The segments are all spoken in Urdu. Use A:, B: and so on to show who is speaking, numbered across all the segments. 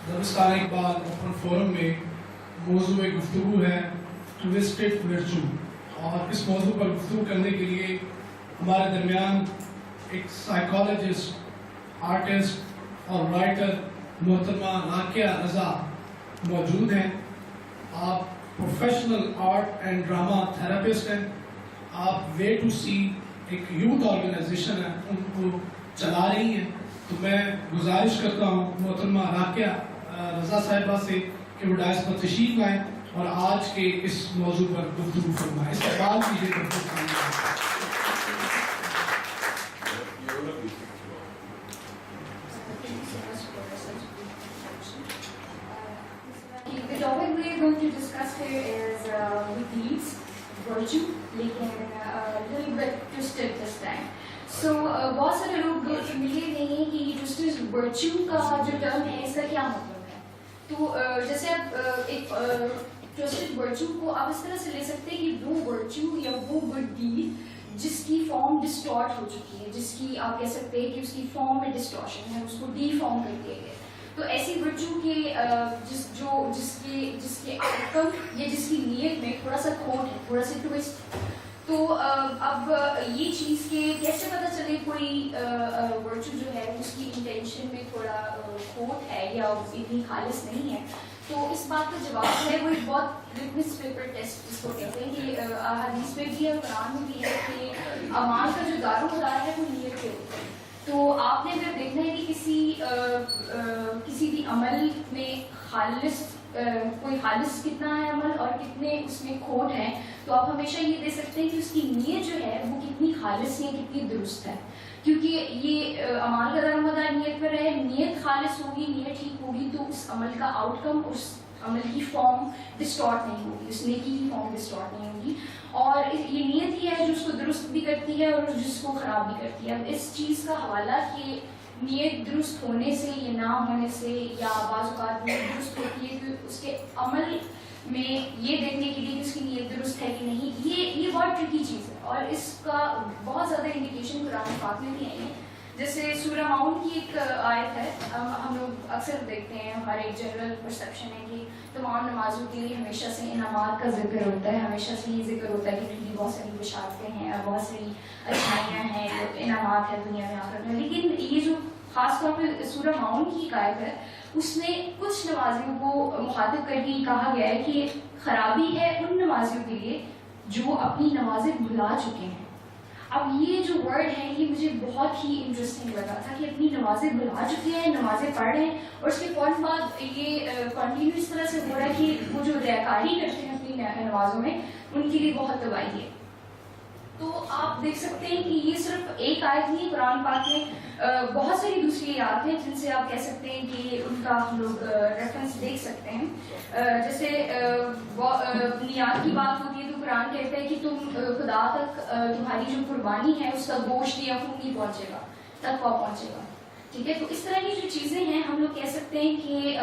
A: دبستان اقبال اوپن فورم میں موضوع گفتگو ہے ٹوسٹڈ ورچو، اور اس موضوع پر گفتگو کرنے کے لیے ہمارے درمیان ایک سائیکالوجسٹ، آرٹسٹ اور رائٹر محترمہ راقیہ رضا موجود ہیں۔ آپ professional art and drama therapist ہیں۔ آپ وے ٹو سی ایک یوتھ آرگنائزیشن ہے، ان کو چلا رہی ہیں۔ تو میں گزارش کرتا ہوں محترمہ راقیہ رضا صاحبہ سے کہ وہ ڈائس پر تشریف لائیں اور آج کے اس موضوع پر گفتگو فرمائیں۔ استقبال کیجیے
B: The topic we are going to discuss here is with deeds, virtue, لیکن little bit twisted this time. So بہت سارے لوگ فیملیئر نہیں ہیں کہ یہ twisted virtue کا جو ٹرم ہے اس کا کیا مطلب ہے۔ تو جیسے آپ ایک twisted virtue کو آپ اس طرح سے لے سکتے ہیں کہ وہ virtue یا وہ good deed جس کی فارم ڈسٹارٹ ہو چکی ہے، جس کی آپ کہہ سکتے ہیں کہ اس کی فارم میں ڈسٹارشن ہے، اس کو ڈی فارم کر دیا گیا۔ تو ایسی ورچو کے جس کے آؤٹ کم یا جس کی نیت میں تھوڑا سا کھوٹ ہے، تھوڑا سا ٹوسٹ، تو اب یہ چیز کے کیسے پتہ چلے کوئی ورچو جو ہے اس کی انٹینشن میں تھوڑا کھوٹ ہے یا اتنی خالص نہیں ہے۔ تو اس بات کا جواب ہے وہ ایک بہت لٹمس پیپر ٹیسٹ جس کو کہتے ہیں کہ حدیث میں بھی ہے، قرآن میں بھی ہے کہ اعمال کا جو دارومدار ہے وہ نیت کے اوپر ہے۔ تو آپ نے اگر دیکھنا ہے کہ کسی بھی عمل میں کوئی خالص کتنا ہے عمل اور کتنے اس میں کھوٹ ہیں، تو آپ ہمیشہ یہ دے سکتے ہیں کہ اس کی نیت جو ہے وہ کتنی خالص یا کتنی درست ہے، کیونکہ یہ عمال کا دارومدار نیت پر ہے۔ نیت خالص ہوگی، نیت ٹھیک ہوگی تو اس عمل کا آؤٹ کم، اس عمل کی فارم ڈسٹارٹ نہیں ہوگی، اس نیکی کی فارم ڈسٹارٹ نہیں ہوگی، اور یہ نیت ہی ہے جو اس کو درست بھی کرتی ہے اور جس کو خراب بھی کرتی ہے۔ اب اس چیز کا حوالہ کہ نیت درست ہونے سے یا نہ ہونے سے، یا بعض اوقات نیت درست ہوتی ہے تو اس کے عمل میں یہ دیکھنے کے لیے کہ اس کی نیت درست ہے کہ نہیں، یہ بہت ٹرکی چیز ہے، اور اس کا بہت زیادہ انڈیکیشن قرآن پاک میں بھی آئی ہے۔ جیسے سورہ معون کی ایک آیت ہے، ہم لوگ اکثر دیکھتے ہیں، ہمارے ایک جنرل پرسیپشن ہے کہ تمام نمازوں کے لیے ہمیشہ سے انعامات کا ذکر ہوتا ہے، ہمیشہ سے یہ ذکر ہوتا ہے کہ پھر بھی بہت ساری بشارتیں ہیں اور بہت ساری اچھائیاں ہیں، انعامات ہیں دنیا میں آخرت میں۔ لیکن یہ جو خاص طور پہ سورہ معون کی ایک آیت ہے، اس میں کچھ نمازیوں کو مخاطب کر کے کہا گیا ہے کہ خرابی ہے ان نمازیوں کے لیے جو اپنی نمازیں بھلا چکے ہیں۔ اب یہ جو ورڈ ہے یہ مجھے بہت ہی انٹرسٹنگ لگا تھا کہ اپنی نمازیں بھلا چکے ہیں، نمازیں پڑھ رہے ہیں، اور اس کے فوراً بعد یہ کنٹینیو اس طرح سے ہو رہا ہے کہ وہ جو ریاکاری کرتے ہیں اپنی نمازوں میں ان کے لیے بہت تباہی ہے۔ تو آپ دیکھ سکتے ہیں کہ یہ صرف ایک آیت نہیں، قرآن پاک میں بہت ساری دوسری آیات ہیں جن سے آپ کہہ سکتے ہیں کہ ان کا ہم لوگ ریفرنس دیکھ سکتے ہیں۔ جیسے نیات کی بات ہوتی ہے تو قرآن کہتا ہے کہ تم خدا تک تمہاری جو قربانی ہے اس کا گوشت یا خون نہیں پہنچے گا، تقویٰ پہنچے گا، ٹھیک ہے۔ تو اس طرح کی جو چیزیں ہیں ہم لوگ کہہ سکتے ہیں کہ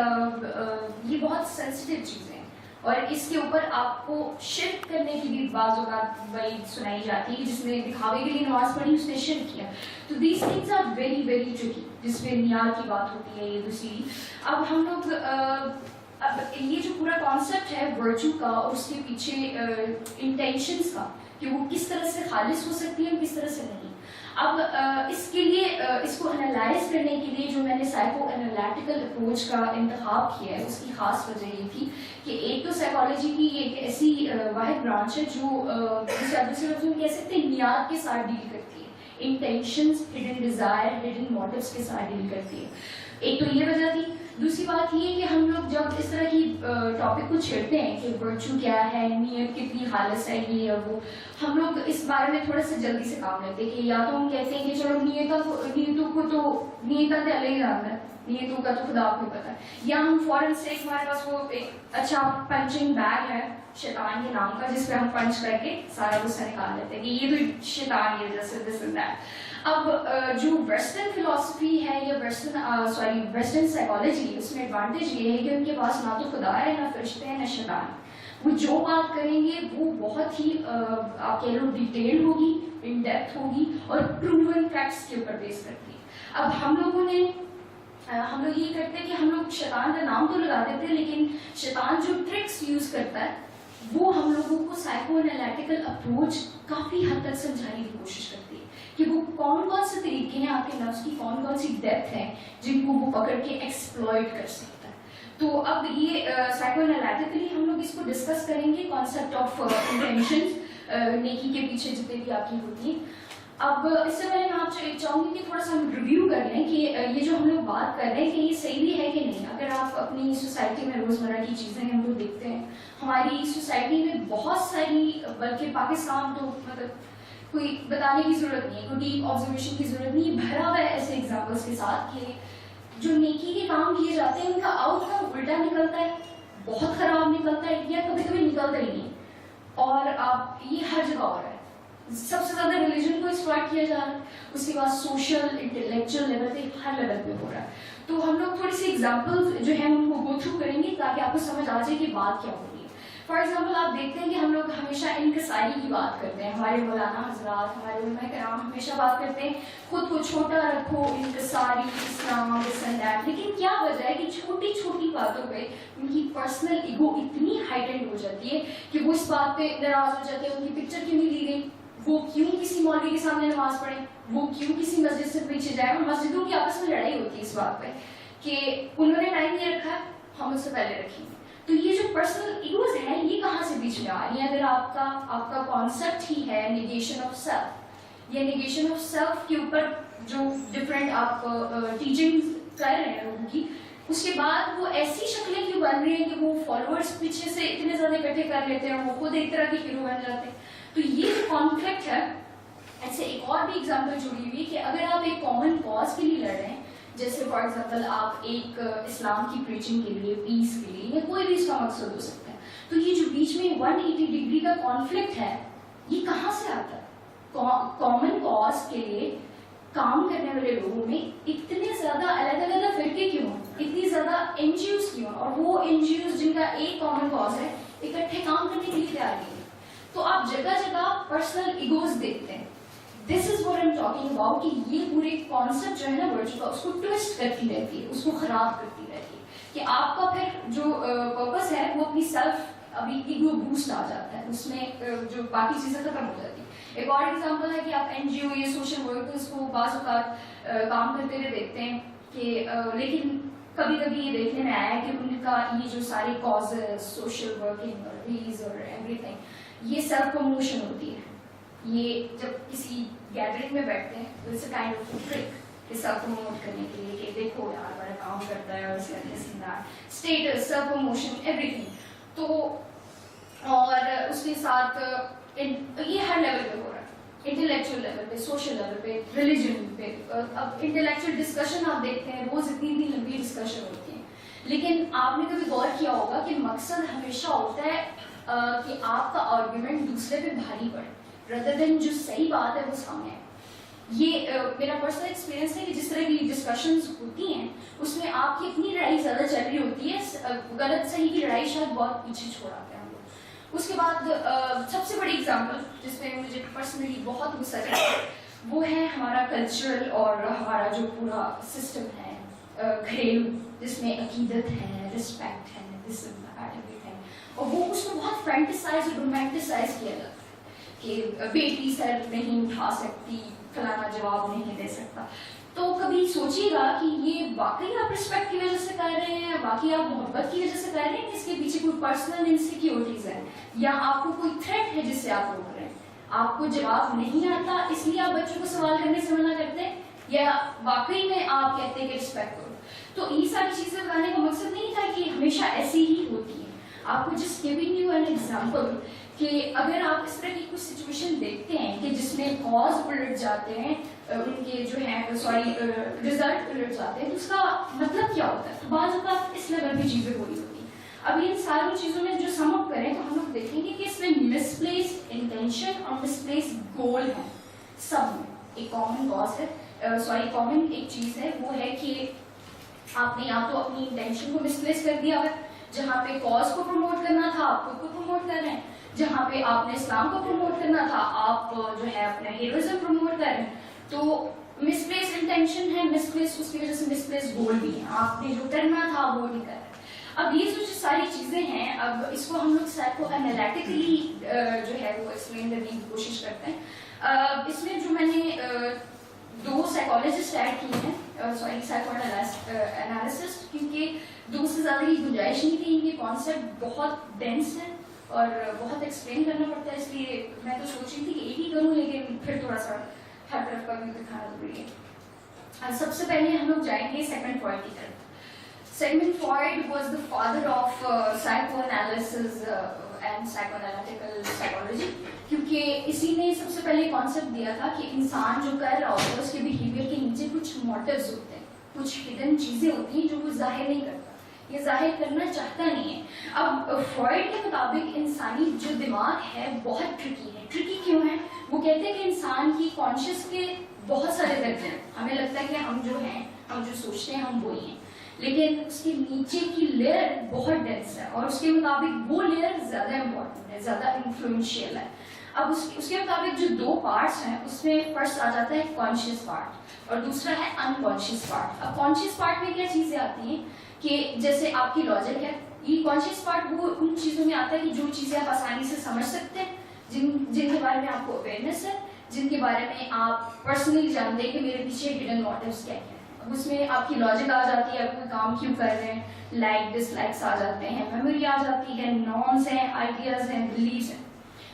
B: یہ بہت سینسٹیو چیزیں ہیں، اور اس کے اوپر آپ کو شرک کرنے کی بھی بعض اوقات وعید سنائی جاتی ہے، جس نے دکھاوے کے لیے نماز پڑھی اس نے شرک کیا۔ تو these things are very very tricky, جس پہ نیات کی بات ہوتی ہے۔ یہ دوسری اب ہم لوگ اب یہ جو پورا کانسیپٹ ہے ورچو کا اور اس کے پیچھے انٹینشنس کا کہ وہ کس طرح سے خالص ہو سکتی ہے اور کس طرح سے نہیں، اب اس کے لیے اس کو انالائز کرنے کے لیے جو میں نے سائیکو انالیٹیکل اپروچ کا انتخاب کیا ہے، اس کی خاص وجہ یہ تھی کہ ایک تو سائیکالوجی کی ایک ایسی واحد برانچ ہے جو جسے آپ دوسرے لفظوں میں کہہ سکتے ہیں نیات کے ساتھ ڈیل کرتی ہے، intentions, hidden Dzire, hidden motives کے ساتھ ڈیل کرتی ہے۔ ایک تو یہ وجہ تھی۔ دوسری بات یہ ہے کہ ہم لوگ جب اس طرح کی ٹاپک کو چھیڑتے ہیں کہ ورچو کیا ہے، نیت کتنی خالص ہے، یہ اور وہ، ہم لوگ اس بارے میں تھوڑا سا جلدی سے کام لیتے ہیں کہ یا تو ہم کہتے ہیں کہ چلو نیتوں کو تو نیتوں سے الگ جانتا ہے، نیتوں کا تو خدا کو پتا ہے، یا ہم فوراً سے ہمارے پاس وہ ایک اچھا پنچنگ بیگ ہے شیطان کے نام کا جس پہ ہم پنچ کر کے سارا غصہ نکال لیتے ہیں کہ یہ تو شیطان کی وجہ سے دس اینڈ دیٹ۔ اب جو ویسٹرن فلاسفی ہے یا ویسٹرن سائیکالوجی، اس میں ایڈوانٹیج یہ ہے کہ ان کے پاس نہ تو خدا ہے، نہ فرشتے ہیں، نہ شیطان ہے۔ وہ جو بات کریں گے وہ بہت ہی آپ کہہ لو ڈیٹیل ہوگی، ان ڈیپتھ ہوگی، اور پروون فیکٹس کے اوپر بیس کرتی ہے۔ اب ہم لوگوں نے ہم لوگ یہ کرتے ہیں کہ ہم لوگ شیطان کا نام تو لگا دیتے ہیں، لیکن شیطان جو ٹرکس یوز کرتا ہے وہ ہم لوگوں کو سائیکو انالیٹیکل اپروچ کافی حد تک سمجھانے کی کوشش کرتی ہے کہ وہ کون کون سے طریقے ہیں آپ کے لفظ کی، کون کون سی ڈیپتھ ہے جن کو وہ پکڑ کے ایکسپلوئٹ کر سکتا ہے. تو اب یہ سائیکو انالیٹیکلی ہم لوگ اس کو ڈسکس کریں گے، کانسیپٹ آف انٹینشن نیکی کے پیچھے جتنے بھی آپ کی ہوتی ہیں. اب اس سے پہلے میں آپ چاہوں گی کہ تھوڑا سا ہم ریویو کر لیں کہ یہ جو ہم لوگ بات کر رہے ہیں کہ یہ صحیح بھی ہے کہ نہیں. اگر آپ اپنی سوسائٹی میں روزمرہ کی چیزیں ہم لوگ دیکھتے ہیں، ہماری سوسائٹی میں بہت ساری، بلکہ پاکستان تو مطلب کوئی بتانے کی ضرورت نہیں ہے، کوئی ڈیپ آبزرویشن کی ضرورت نہیں ہے، بھرا ہوا ہے ایسے ایگزامپلس کے ساتھ کہ جو نیکی کے کام کیے جاتے ہیں ان کا آؤٹ کم الٹا نکلتا ہے، بہت خراب نکلتا ہے، یا کبھی کبھی نکلتا ہی نہیں. اور آپ یہ ہر جگہ ہو رہا ہے. سب سے زیادہ ریلیجن کو ایکسپلائٹ کیا جا رہا ہے، اس کے بعد سوشل انٹلیکچوئل لیول پہ، ہر لیول پہ ہو رہا ہے. تو ہم لوگ تھوڑی سی ایگزامپل جو ہے ان کو گو تھرو کریں گے تاکہ آپ کو سمجھ آ جائے کہ بات کیا ہو رہی ہے. فار ایگزامپل آپ دیکھتے ہیں کہ ہم لوگ ہمیشہ انکساری کی بات کرتے ہیں، ہمارے مولانا حضرات، ہمارے علماء کرام ہمیشہ بات کرتے ہیں خود کو چھوٹا رکھو، انکساری، اسلام، دس اینڈ دیٹ. لیکن کیا وجہ ہے کہ چھوٹی چھوٹی باتوں پہ ان کی پرسنل ایگو اتنی ہائٹنڈ ہو جاتی ہے کہ وہ اس بات پہ ناراض ہو جاتے ہیں ان کی پکچر کیوں نہیں لی گئی، وہ کیوں کسی مولوی کے سامنے نماز پڑھیں، وہ کیوں کسی مسجد سے پیچھے جائیں. اور مسجدوں کی آپس میں لڑائی ہوتی ہے اس بات پہ کہ انہوں نے ٹائم نہیں رکھا، ہم اس سے پہلے رکھیں گے. تو یہ جو پرسنل ایگوز ہیں یہ کہاں سے بیچ میں آ رہی ہیں؟ اگر آپ کا کانسیپٹ ہی ہے نیگیشن آف سیلف، یا نیگیشن آف سیلف کے اوپر جو ڈفرینٹ آپ ٹیچنگ کر رہے ہیں لوگوں کی، اس کے بعد وہ ایسی شکلیں کیوں بن رہی ہیں کہ وہ فالوورس پیچھے سے اتنے زیادہ اکٹھے کر لیتے ہیں، وہ خود ایک طرح کے ہیرو بن جاتے ہیں. تو یہ جو کانفلکٹ ہے، ایسے ایک اور بھی ایگزامپل جڑی ہوئی کہ اگر آپ ایک کامن کاز کے لیے لڑ رہے ہیں، جیسے فار ایگزامپل آپ ایک اسلام کی پریچنگ کے لیے، پیس کے لیے، یا کوئی بھی اس کا مقصد ہو سکتا ہے، تو یہ جو بیچ میں 180 ڈگری کا کانفلکٹ ہے یہ کہاں سے آتا ہے؟ کامن کاز کے لیے کام کرنے والے لوگوں میں اتنے زیادہ الگ الگ فرقے کیوں، اتنی زیادہ این جی اوز کیوں، اور وہ این جی اوز جن کا ایک کامن کاز ہے اکٹھے کام کرنے کے لیے تیار نہیں ہے. تو آپ جگہ جگہ پرسنل ایگوز دیکھتے ہیں. This is what I am talking about کہ یہ پورے کانسیپٹ جو ہے نا ورچو کا، اس کو ٹوسٹ کرتی رہتی ہے، اس کو خراب کرتی رہتی ہے کہ آپ کا پھر جو پرپس ہے وہ اپنی سیلف ابھی ایگو بوسٹ آ جاتا ہے، اس میں جو باقی چیزیں ختم ہو جاتی ہیں. ایک اور ایگزامپل ہے کہ آپ این جی او یا سوشل ورکرس کو بعض اوقات کام کرتے ہوئے دیکھتے ہیں کہ لیکن کبھی کبھی یہ دیکھنے میں آیا ہے کہ ان کا یہ جو سارے کازز، سوشل ورکنگ اور ریز اور ایوری تھنگ، یہ سیلف پروموشن ہوتی ہے. یہ جب کسی گیدرنگ میں بیٹھتے ہیں تو it's a kind of trick self promote کرنے کے لیے کہ دیکھو یار بڑا کام کرتا ہے، اور اس کا status, self promotion, everything. تو اور اس کے ساتھ یہ ہر لیول پہ ہو رہا ہے، انٹلیکچوئل لیول پہ، سوشل لیول پہ، ریلیجن پہ. اب انٹلیکچوئل ڈسکشن آپ دیکھتے ہیں روز اتنی لمبی ڈسکشن ہوتی ہیں، لیکن آپ نے کبھی غور کیا ہوگا کہ مقصد ہمیشہ ہوتا ہے کہ آپ کا آرگیومنٹ دوسرے پہ بھاری پڑے rather than جو صحیح بات ہے وہ سامنے ہے. یہ میرا پرسنل ایکسپیرینس ہے کہ جس طرح کی ڈسکشنز ہوتی ہیں اس میں آپ کی اپنی لڑائی زیادہ چل رہی ہوتی ہے، غلط صحیح کی لڑائی شاید بہت پیچھے چھوڑاتے ہیں ہم لوگ. اس کے بعد سب سے بڑی ایگزامپل جس پہ مجھے پرسنلی بہت غصہ ہے وہ ہے ہمارا کلچرل اور ہمارا جو پورا سسٹم ہے گھریلو، جس میں عقیدت ہے، رسپیکٹ ہے، اور وہ اس کو بہت فینٹیسائز اور رومانٹیسائز کیا جاتا ہے کہ بیٹی سر نہیں اٹھا سکتی، فلانا جواب نہیں دے سکتا. تو کبھی سوچیے گا کہ یہ واقعی آپ رسپیکٹ کی وجہ سے کر رہے ہیں، واقعی آپ محبت کی وجہ سے کر رہے ہیں، کہ اس کے پیچھے کوئی پرسنل انسیکیورٹیز ہے، یا آپ کو کوئی تھریٹ ہے جس سے آپ روک رہے ہیں. آپ کو جواب نہیں آتا اس لیے آپ بچوں کو سوال کرنے سے منع کرتے ہیں، یا واقعی میں آپ کہتے ہیں کہ رسپیکٹ کرو. تو یہ ساری چیزیں بتانے کا مقصد نہیں تھا کہ ہمیشہ ایسی ہی ہوتی ہیں. آپ کو just giving you an example کہ اگر آپ اس طرح کی کچھ سچویشن دیکھتے ہیں کہ جس میں کاز الٹ جاتے ہیں، ان کے جو ہیں ریزلٹ الٹ جاتے ہیں، تو اس کا مطلب کیا ہوتا ہے؟ بعض اوقات اس لیول پہ چیزیں ہو رہی ہوتی ہیں. اب ان ساری چیزوں میں جو سم اپ کریں تو ہم لوگ دیکھیں گے کہ اس میں مس پلیس انٹینشن اور مس پلیس گول ہے. سب میں ایک کامن کاز ہے، کامن ایک چیز ہے، وہ ہے کہ آپ نے یا تو اپنی انٹینشن کو مس پلیس کر دیا ہے، جہاں پہ کاز کو پروموٹ کرنا تھا آپ خود کو پروموٹ کر رہے ہیں، جہاں پہ آپ نے اسلام کو پروموٹ کرنا تھا آپ جو ہے اپنا ہیروزم پروموٹ کر رہے ہیں. تو مس پلیس انٹینشن ہے, مس پلیس اس کی وجہ سے مس پلیس گول بھی ہے, آپ نے جو کرنا تھا وہ نہیں کر رہے. اب یہ جو ساری چیزیں ہیں, اب اس کو ہم لوگ سائیکو انالیٹیکلی جو ہے وہ ایکسپلین کرنے کی کوشش کرتے ہیں. اس میں جو میں نے 2 سائیکالوجسٹ ایڈ کیے ہیں, سوری سائیکو انالیسسٹ, کیونکہ 2 سے زیادہ کی گنجائش نہیں تھی. ان کے کانسیپٹ بہت ڈینس ہیں اور بہت ایکسپلین کرنا پڑتا ہے, اس لیے میں تو سوچ رہی تھی کہ ایک ہی کروں, لیکن پھر تھوڑا سا ہر طرف کا بھی دکھانا ضروری ہے. سب سے پہلے ہم لوگ جائیں گے سیگمنٹ فرائڈ کی طرف. Sigmund Freud was the father of psychoanalysis and psychoanalytical psychology, کیونکہ اسی نے سب سے پہلے کانسیپٹ دیا تھا کہ انسان جو کر رہا ہوتا ہے اس کے بیہیویئر کے نیچے کچھ موٹیوز ہوتے ہیں, کچھ ہڈن چیزیں ہوتی ہیں جو وہ ظاہر نہیں کرتا, یہ ظاہر کرنا چاہتا نہیں ہے. اب فرائڈ کے مطابق انسانی جو دماغ ہے بہت ٹرکی ہے. ٹرکی کیوں ہے؟ وہ کہتے ہیں کہ انسان کی کانشیس کے بہت سارے درجے ہیں. ہمیں لگتا ہے کہ ہم جو ہیں, ہم جو سوچتے ہیں ہم وہی ہیں, لیکن اس کے نیچے کی لیئر بہت ڈینس ہے, اور اس کے مطابق وہ لیئر زیادہ امپورٹنٹ ہے, زیادہ انفلوئنشیل ہے. اب اس کے مطابق جو 2 پارٹس ہیں اس میں فرسٹ آ جاتا ہے کانشیس پارٹ اور دوسرا ہے انکانشیس پارٹ. اب کانشیس پارٹ میں کیا چیزیں آتی ہیں کہ جیسے آپ کی لاجک ہے, یہ کانشیس پارٹ وہ ان چیزوں میں آتا ہے کہ جو چیزیں آپ آسانی سے سمجھ سکتے ہیں, جن کے بارے میں آپ کو اویئرنیس ہے, جن کے بارے میں آپ پرسنلی جانتے ہیں کہ میرے پیچھے ہڈن موٹیوز کیا کیا ہے. اس میں آپ کی لاجک آ جاتی ہے, آپ کوئی کام کیوں کر رہے ہیں, لائک ڈس لائکس آ جاتے ہیں, میموری آ جاتی ہے, نارمس ہیں, آئیڈیاز ہیں, بلیفس ہیں.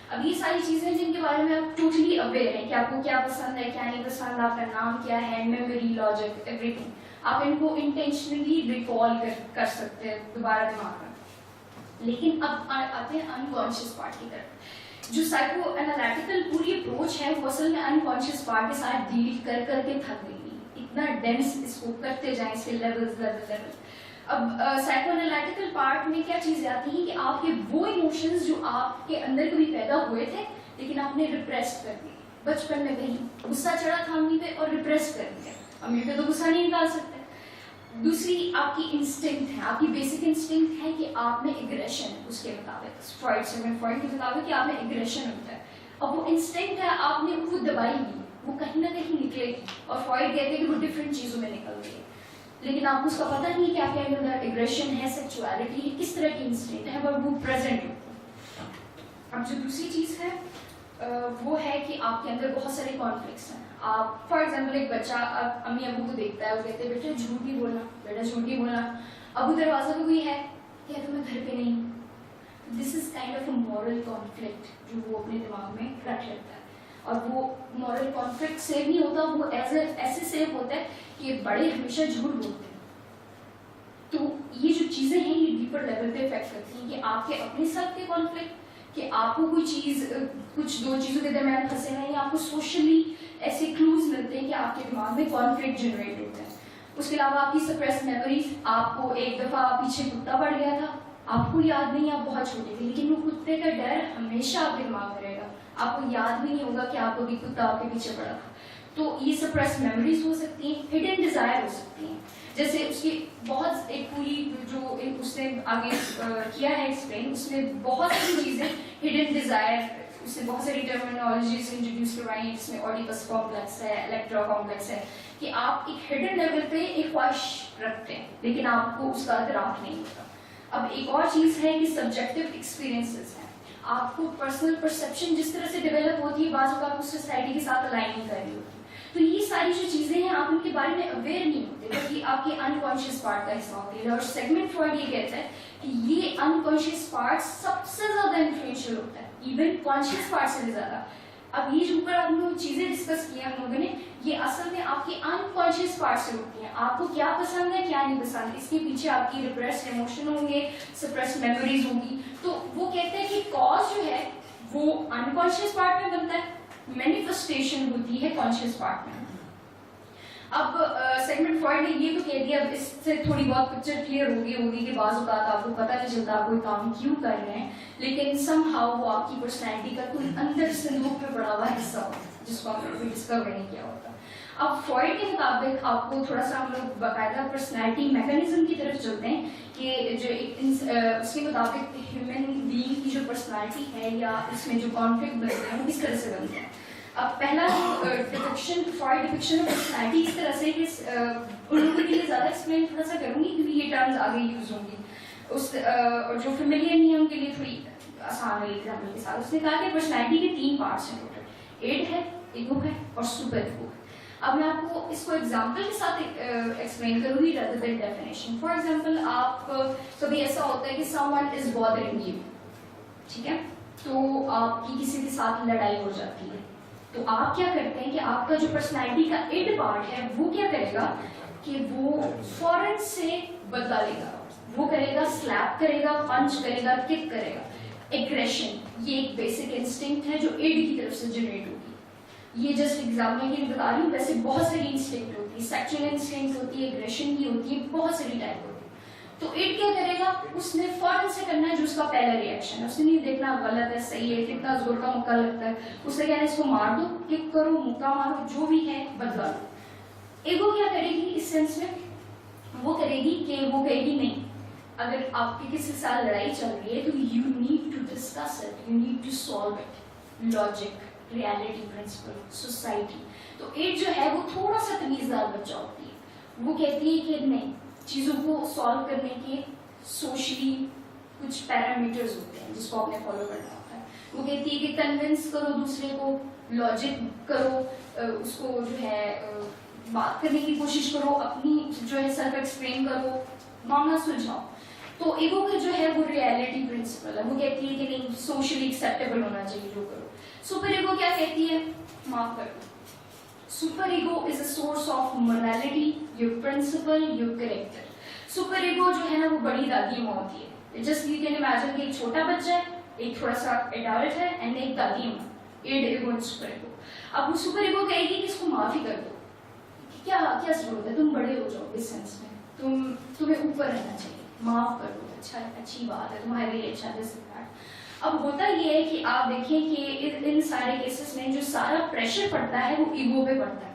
B: اب یہ ساری چیزیں جن کے بارے میں آپ ٹوٹلی اویئر ہیں کہ آپ کو کیا پسند ہے, کیا نہیں پسند, آپ کا نام کیا ہے, میموری, لاجک, ایوری تھنگ, آپ ان کو انٹینشنلی ریکال کر سکتے ہیں دوبارہ دماغ میں. لیکن اب آتے ہیں انکانشیس پارٹ کی طرف. جو سائیکو انالیٹیکل پوری اپروچ ہے وہ اصل میں انکانشیس پارٹ کے ساتھ ڈیل کر کے تھک گئی. اتنا ڈینس اس کو کرتے جائیں, اس کے لیول. اب سائیکو انالیٹیکل پارٹ میں کیا چیزیں آتی ہیں کہ آپ کے وہ ایموشنز جو آپ کے اندر کبھی پیدا ہوئے تھے لیکن آپ نے ریپریس کر دیے. بچپن میں کہیں غصہ چڑھا تھا امی پہ اور ریپریس کر دیا, امی پہ تو غصہ نہیں نکال سکتے. دوسری آپ کی انسٹنکٹ ہے, آپ کی بیسک انسٹنکٹ ہے کہ آپ میں ایگریشن ہے. اس کے مطابق فرائڈ کے مطابق کہ آپ میں ایگریشن ہوتا ہے. اب وہ انسٹنکٹ ہے, آپ نے وہ دبائی دی, وہ کہیں نہ کہیں نکلے گی. اور فرائڈ کہتے ہیں کہ وہ ڈفرینٹ چیزوں میں نکل گئی, لیکن آپ کو اس کا پتہ نہیں کہ آپ کے اندر ایگریشن ہے, سیکچولیٹی ہے, کس طرح کی انسٹنکٹ ہے, اور وہ پریزنٹ ہوتا ہے. اب جو دوسری چیز ہے وہ ہے کہ آپ کے اندر بہت سارے کانفلکٹس ہیں. آپ فار ایگزامپل ایک بچہ امی ابو کو دیکھتا ہے, وہ کہتے ہیں بیٹا جھوٹ نہیں بولنا, بیٹا جھوٹ نہیں بولنا. ابو دروازہ پہ کوئی ہے, کہتے میں گھر پہ نہیں. This is kind of a moral conflict جو وہ اپنے دماغ میں رکھ لیتا ہے, اور وہ مورل کانفلکٹ سیو نہیں ہوتا, وہ ایسے سیو ہوتا ہے کہ بڑے ہمیشہ جھوٹ بولتے ہیں. تو یہ جو چیزیں ہیں یہ ڈیپر لیول پہ افیکٹ کرتی ہیں کہ آپ کے اپنے ساتھ کے کانفلکٹ, کہ آپ کو کوئی چیز کچھ 2 چیزوں کے درمیان پھنسے ہیں, یا آپ کو سوشلی ایسے کلوز ملتے ہیں کہ آپ کے دماغ میں کانفلکٹ جنریٹ ہوتا ہے. اس کے علاوہ آپ کی سپریس میموریز, آپ کو ایک دفعہ پیچھے کتا پڑ گیا تھا, آپ کو یاد نہیں, آپ بہت چھوٹے تھے, لیکن وہ کتے کا ڈر ہمیشہ آپ کے دماغ میں رہے گا. آپ کو یاد بھی نہیں ہوگا کہ آپ کو بھی کتا آپ کے پیچھے پڑا تھا. تو یہ سپریس میموریز ہو سکتی ہیں, ہڈن ڈیزائر ہو سکتی ہیں. جیسے اس کی بہت ایک پوری جو اس نے آگے کیا ہے ایکسپلین, اس میں بہت ساری چیزیں ہڈن ڈیزائر, اس نے بہت ساری ٹرمینالوجیز انٹروڈیوس کروائی ہیں, جس میں اوڈیپس کمپلیکس ہے, الیکٹرا کمپلیکس ہے, کہ آپ ایک ہڈن لیول پہ ایک خواہش رکھتے ہیں لیکن آپ کو اس کا ادراک نہیں ہوتا. اب ایک اور چیز ہے کہ سبجیکٹیو ایکسپیرینسز ہیں. آپ کو پرسنل پرسیپشن جس طرح سے ڈیولپ ہوتی ہے, بعض اوقات اس سوسائٹی کے ساتھ الائن نہیں کر رہی ہوتی. تو یہ ساری جو چیزیں ہیں آپ ان کے بارے میں اویئر نہیں ہوتے, بلکہ آپ کے انکانشیس پارٹ کا حصہ ہوتی ہے. اور سیگمنٹ فرائڈ یہ کہتا ہے کہ یہ انکانشیس پارٹ سب سے زیادہ انفلوئنشیل ہوتا ہے, ایون کانشیس پارٹ سے بھی زیادہ. اب یہ جو اوپر ہم لوگ چیزیں ڈسکس کی ہیں ہم لوگوں نے, یہ اصل میں آپ کے انکانشیس پارٹ سے ہوتی ہیں. آپ کو کیا پسند ہے, کیا نہیں پسند, اس کے پیچھے آپ کی ریپریسڈ ایموشن ہوں گے, سپریسڈ میموریز ہوں گی. تو وہ کہتے ہیں کہ کاز جو ہے وہ انکانشیس پارٹ میں بنتا ہے, مینیفیسٹیشن ہوتی ہے کانشیس پارٹ میں. اب سیگمنٹ فرائڈ نے یہ تو کہہ دیا, اب اس سے تھوڑی بہت پکچر کلیئر ہوگی کہ بعض اوقات آپ کو پتہ نہیں چلتا آپ کوئی کام کیوں کر رہے ہیں, لیکن سم ہاؤ وہ آپ کی پرسنالٹی کا کوئی اندر صندوق میں پڑا ہوا حصہ ہوتا ہے جس کو آپ نے ڈسکور نہیں کیا ہوتا. اب فرائڈ کے مطابق آپ کو تھوڑا سا ہم لوگ باقاعدہ پرسنالٹی میکانزم کی طرف چلتے ہیں کہ جو اس کے مطابق ہیومن بینگ کی جو پرسنالٹی ہے یا اس میں جو کانفلکٹ بنتے ہیں وہ کس طرح سے بنتے ہیں. اب پہلا ڈپکشن آف پرسنالٹی اس طرح سے کہ ان لوگوں کے لیے زیادہ ایکسپلین تھوڑا سا کروں گی کیونکہ یہ ٹرمز آگے یوز ہوں گی. اور جو فیملیئر نہیں ہے ان کے لیے تھوڑی آسان والی ایگزامپل کے ساتھ. اس نے کہا کہ پرسنالٹی کے 3 پارٹس ہیں ٹوٹل. ایڈ ہے, ایگو ہے اور سپر ایگو. اب میں آپ کو اس کو ایگزامپل کے ساتھ ایکسپلین کروں گی rather than definition. For example آپ کبھی ایسا ہوتا ہے کہ someone is bothering you, ٹھیک ہے, تو آپ کی کسی کے ساتھ لڑائی ہو جاتی ہے, تو آپ کیا کرتے ہیں کہ آپ کا جو پرسنالٹی کا ایڈ پارٹ ہے وہ کیا کرے گا کہ وہ فوراً سے بدلا لے گا. وہ کرے گا, سلیپ کرے گا, پنچ کرے گا, کک کرے گا. ایگریشن یہ ایک بیسک انسٹنکٹ ہے جو ایڈ کی طرف سے جنریٹ ہوگی. یہ جسٹ ایگزامپل کے لیے بتا رہی ہوں, ویسے بہت ساری انسٹنکٹ ہوتی ہے, سیکچوئل انسٹنکٹ ہوتی ہے, ایگریشن کی ہوتی ہے, بہت ساری ٹائپ ہوتی ہے. تو ایڈ کیا کرے گا, اس نے فوراً سے کرنا ہے جو اس کا پہلا ریئیکشن ہے. اس نے نہیں دیکھنا غلط ہے صحیح ہے, کتنا زور کا مکہ لگتا ہے, اس نے کہنا ہے اس کو مار دو, کک کرو, مکہ مارو, جو بھی ہے بدلا دو. ایگو کیا کرے گی اس سینس میں, وہ کرے گی کہ وہ کہے گی نہیں, اگر آپ کی کسی کے ساتھ لڑائی چل رہی ہے تو you need to discuss it, you need to solve it. Logic, reality, principle, society. تو ایڈ جو ہے وہ تھوڑا سا تمیزدار بچہ ہوتی ہے. وہ کہتی ہے کہ نہیں, چیزوں کو سالو کرنے کے سوشلی کچھ پیرامیٹرز ہوتے ہیں جس کو آپ نے فالو کرنا ہوتا ہے. وہ کہتی ہے کہ کنونس کرو دوسرے کو, لاجک کرو, اس کو جو ہے بات کرنے کی کوشش کرو, اپنی جو ہے سیلف ایکسپلین کرو, معاملہ سلجھاؤ. تو ایگو کا جو ہے وہ ریالٹی پرنسپل ہے. وہ کہتی ہے کہ نہیں, سوشلی ایکسیپٹیبل ہونا چاہیے جو کرو. سپر ایگو کیا کہتی ہے, معاف کر دو. Super ego is a source of morality, your principle, your character. Super ego جو ہے نا وہ بڑی دادی ماں ہوتی ہے. جسٹ یو کین امیجن کہ ایک چھوٹا بچہ ہے, ایک تھوڑا سا ایڈلٹ ہے, اینڈ ایک دادی ماں. Id ego and super ego. اب وہ سپر ایگو کہے گی کہ اس کو معافی کر دو, کیا ضرورت ہے, تم بڑے ہو جاؤ اس سینس میں, تمہیں اوپر رہنا چاہیے, معاف کر دو, اچھی بات ہے, تمہارے لیے اچھا دس. اب ہوتا یہ ہے کہ آپ دیکھیں کہ ان سارے کیسز میں جو سارا پریشر پڑتا ہے وہ ایگو پہ پڑتا ہے,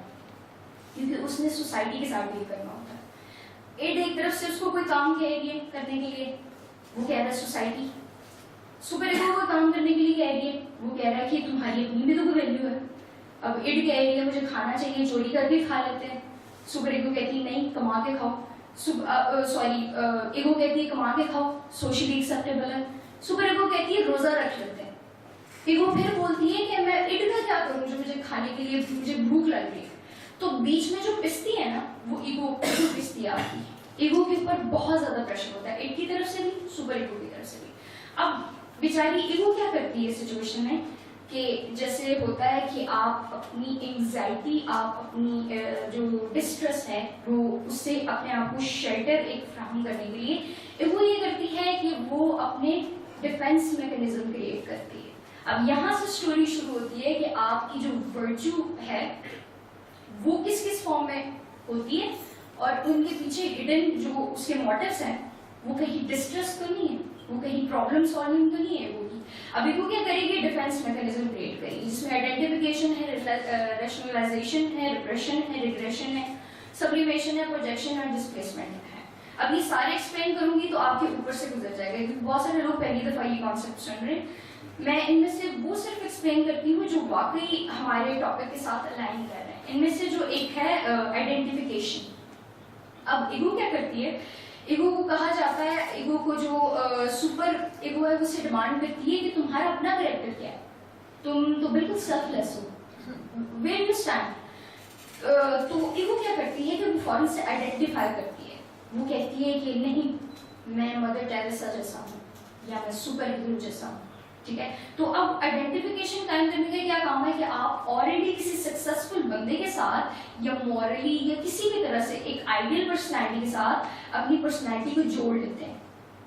B: کیونکہ اس نے سوسائٹی کے ساتھ ڈیل کرنا ہوتا ہے. ایڈ ایک طرف سے اس کو کوئی کام کہے گی کرنے کے لیے, وہ کہہ رہا ہے سوسائٹی. سپر ایگو کو کام کرنے کے لیے کہہ رہی ہے, وہ کہہ رہا ہے کہ تمہاری اپنی بھی تو کوئی ویلیو ہے. اب ایڈ کہہ رہی ہے مجھے کھانا چاہیے, چوری کر کے کھا لیتے ہیں. سپر ایگو کہتی ہے نہیں, کما کے کھاؤ. ایگو کہتی ہے کما کے کھاؤ, سوشلی ایکسیپٹیبل ہے. سپر ایگو کہتی ہے روزہ رکھ لیتے ہیں. ایگو پھر بولتی ہے کہ میں ایڈ کا کیا کروں جو مجھے کھانے کے لیے مجھے بھوک لگ رہی ہے. تو بیچ میں جو پستی ہے نا وہ ایگو پستی آپ کی. ایگو کے اوپر بہت زیادہ پریشر ہوتا ہے, ایڈ کی طرف سے بھی, سپر ایگو کی طرف سے بھی. اب بیچاری ایگو کیا کرتی ہے سچویشن میں کہ جیسے ہوتا ہے کہ آپ اپنی انگزائٹی, آپ اپنی جو ڈسٹریس ہے وہ اس سے اپنے آپ کو شیلٹر ایک فراہم کرنے کے لیے ایگو یہ کرتی ہے کہ وہ اپنے ڈیفینس میکینزم کریٹ کرتی ہے. اب یہاں سے اسٹوری شروع ہوتی ہے کہ آپ کی جو ورچو ہے وہ کس کس فارم میں ہوتی ہے, اور ان کے پیچھے ہڈن جو اس کے موٹیوز ہیں وہ کہیں ڈسٹریس تو نہیں ہے, وہ کہیں پرابلم سالونگ تو نہیں ہے ایگو کی. اب ایگو کیا کرے گی, ڈیفینس میکینزم کریٹ کرے گی جس میں آئیڈینٹیفیکیشن ہے, ریشنلائزیشن ہے, ریپریشن ہے, ریگریشن ہے, سبلیمیشن ہے, پروجیکشن اور ڈسپلیسمنٹ ہے. اب یہ سارے ایکسپلین کروں گی تو آپ کے اوپر سے گزر جائے گا, کیونکہ بہت سارے لوگ پہلی دفعہ یہ کانسیپٹ سن رہے ہیں. میں ان میں سے وہ صرف ایکسپلین کرتی ہوں جو واقعی ہمارے ٹاپک کے ساتھ الائن کر رہے ہیں. ان میں سے جو ایک ہے آئیڈینٹیفیکیشن. اب ایگو کیا کرتی ہے, ایگو کو کہا جاتا ہے, ایگو کو جو سپر ایگو ہے اس سے ڈیمانڈ کرتی ہے کہ تمہارا اپنا کریکٹر کیا ہے, تم تو بالکل self less who, where you stand. تو ایگو کیا کرتی ہے کہ وہ فوراً سے آئیڈینٹیفائی کرتی ہے. وہ کہتی ہے کہ نہیں, میں مدر ٹیریسا جیسا ہوں یا میں سپر ہیرو جیسا ہوں, ٹھیک ہے. تو اب آئیڈینٹیفیکیشن قائم کرنے کا کیا کام ہے کہ آپ آلریڈی کسی سکسیسفل بندے کے ساتھ یا مورلی یا کسی بھی طرح سے ایک آئیڈیل پرسنالٹی کے ساتھ اپنی پرسنالٹی کو جوڑ لیتے ہیں.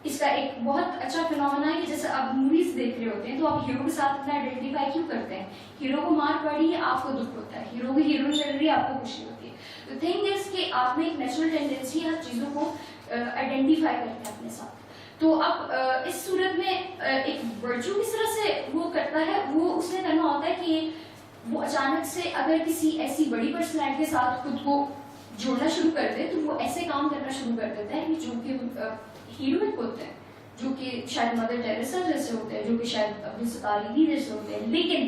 B: اس کا ایک بہت اچھا فنومنا ہے کہ جیسے آپ موویز دیکھ رہے ہوتے ہیں تو آپ ہیرو کے ساتھ اپنا آئیڈینٹیفائی کیوں کرتے ہیں. ہیرو کو مار پڑی ہے آپ کو دکھ ہوتا ہے, ہیرو کو ہیروئن مل رہی ہے آپ کو خوشی ہوتی ہے. تو تھنگ از کہ آپ میں ایک نیچرل ٹینڈنسی ہر چیزوں کو آئیڈینٹیفائی کرتے ہیں اپنے ساتھ. تو اب اس صورت میں ایک ورچو کس طرح سے وہ کرتا ہے, وہ اس نے کرنا ہوتا ہے کہ وہ اچانک سے اگر کسی ایسی بڑی پرسنالٹی کے ساتھ خود کو جوڑنا شروع کر دے تو وہ ایسے کام کرنا شروع کر دیتا ہے کہ جو کہ ہیروئک ہوتے ہیں, جو کہ شاید مدر ٹیریسا جیسے ہوتے ہیں, جو کہ شاید عبدالستار علی جیسے ہوتے ہیں, لیکن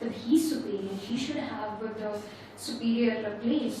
B: that he's superior, he should have the superior place।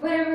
B: Whatever,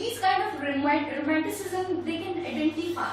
B: These kind of romanticism they can identify,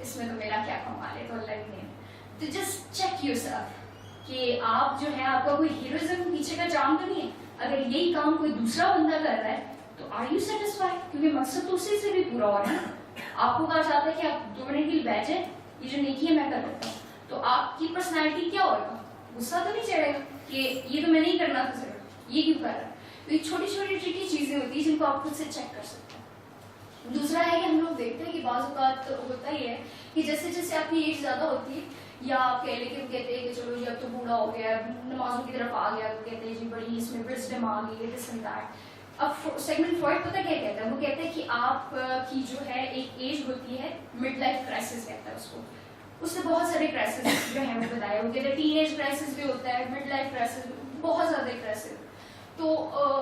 B: اس میں تو میرا کیا کمال ہے، تو اللہ ہی نے. تو جسٹ چیک یور سیلف کہ آپ جو ہے آپ کا کوئی ہیروزم پیچھے کا چام تو نہیں ہے. اگر یہی کام کوئی دوسرا بندہ کر رہا ہے تو آر یو سیٹسفائی؟ کیونکہ مقصد تو اسی سے بھی پورا ہو رہا ہے نا. آپ کو کہا جاتا ہے کہ آپ 2 منٹ کے لیے بیٹھ جائیں، یہ جو نیکی ہے میں کر لیتا ہوں. تو آپ کی پرسنالٹی کیا ہوگا؟ غصہ تو نہیں چڑھے گا کہ یہ تو میں نہیں کرنا تھا سر، یہ کیوں کر رہا ہے. تو یہ چھوٹی چھوٹی ٹرکی چیزیں ہوتی ہیں جن کو آپ خود سے چیک کر سکتے ہیں. دوسرا ہے کہ ہم لوگ دیکھتے ہیں کہ بعض اوقات ہوتا ہی ہے کہ جیسے جیسے آپ کی ایج زیادہ ہوتی ہے یا آپ کہہ لیں کہ کہتے ہیں کہ چلو جی اب تو بوڑھا ہو گیا، نمازوں کی طرف آ گیا، تو کہتے ہیں جی بڑی اس میں وزڈم آ گئی ہے، دس اینڈ دیٹ. اب سیگمنٹ فرائڈ پتہ کیا کہتا ہے؟ وہ کہتے ہیں کہ آپ کی جو ہے ایک ایج ہوتی ہے، مڈ لائف کرائسس کہتا ہے اس کو. اس میں بہت سارے کرائسس جو ہیں وہ بتائے، وہ کہتے ہیں ٹین ایج کرائسس بھی ہوتا ہے، مڈ لائف کرائسس، بہت زیادہ کرائسس. تو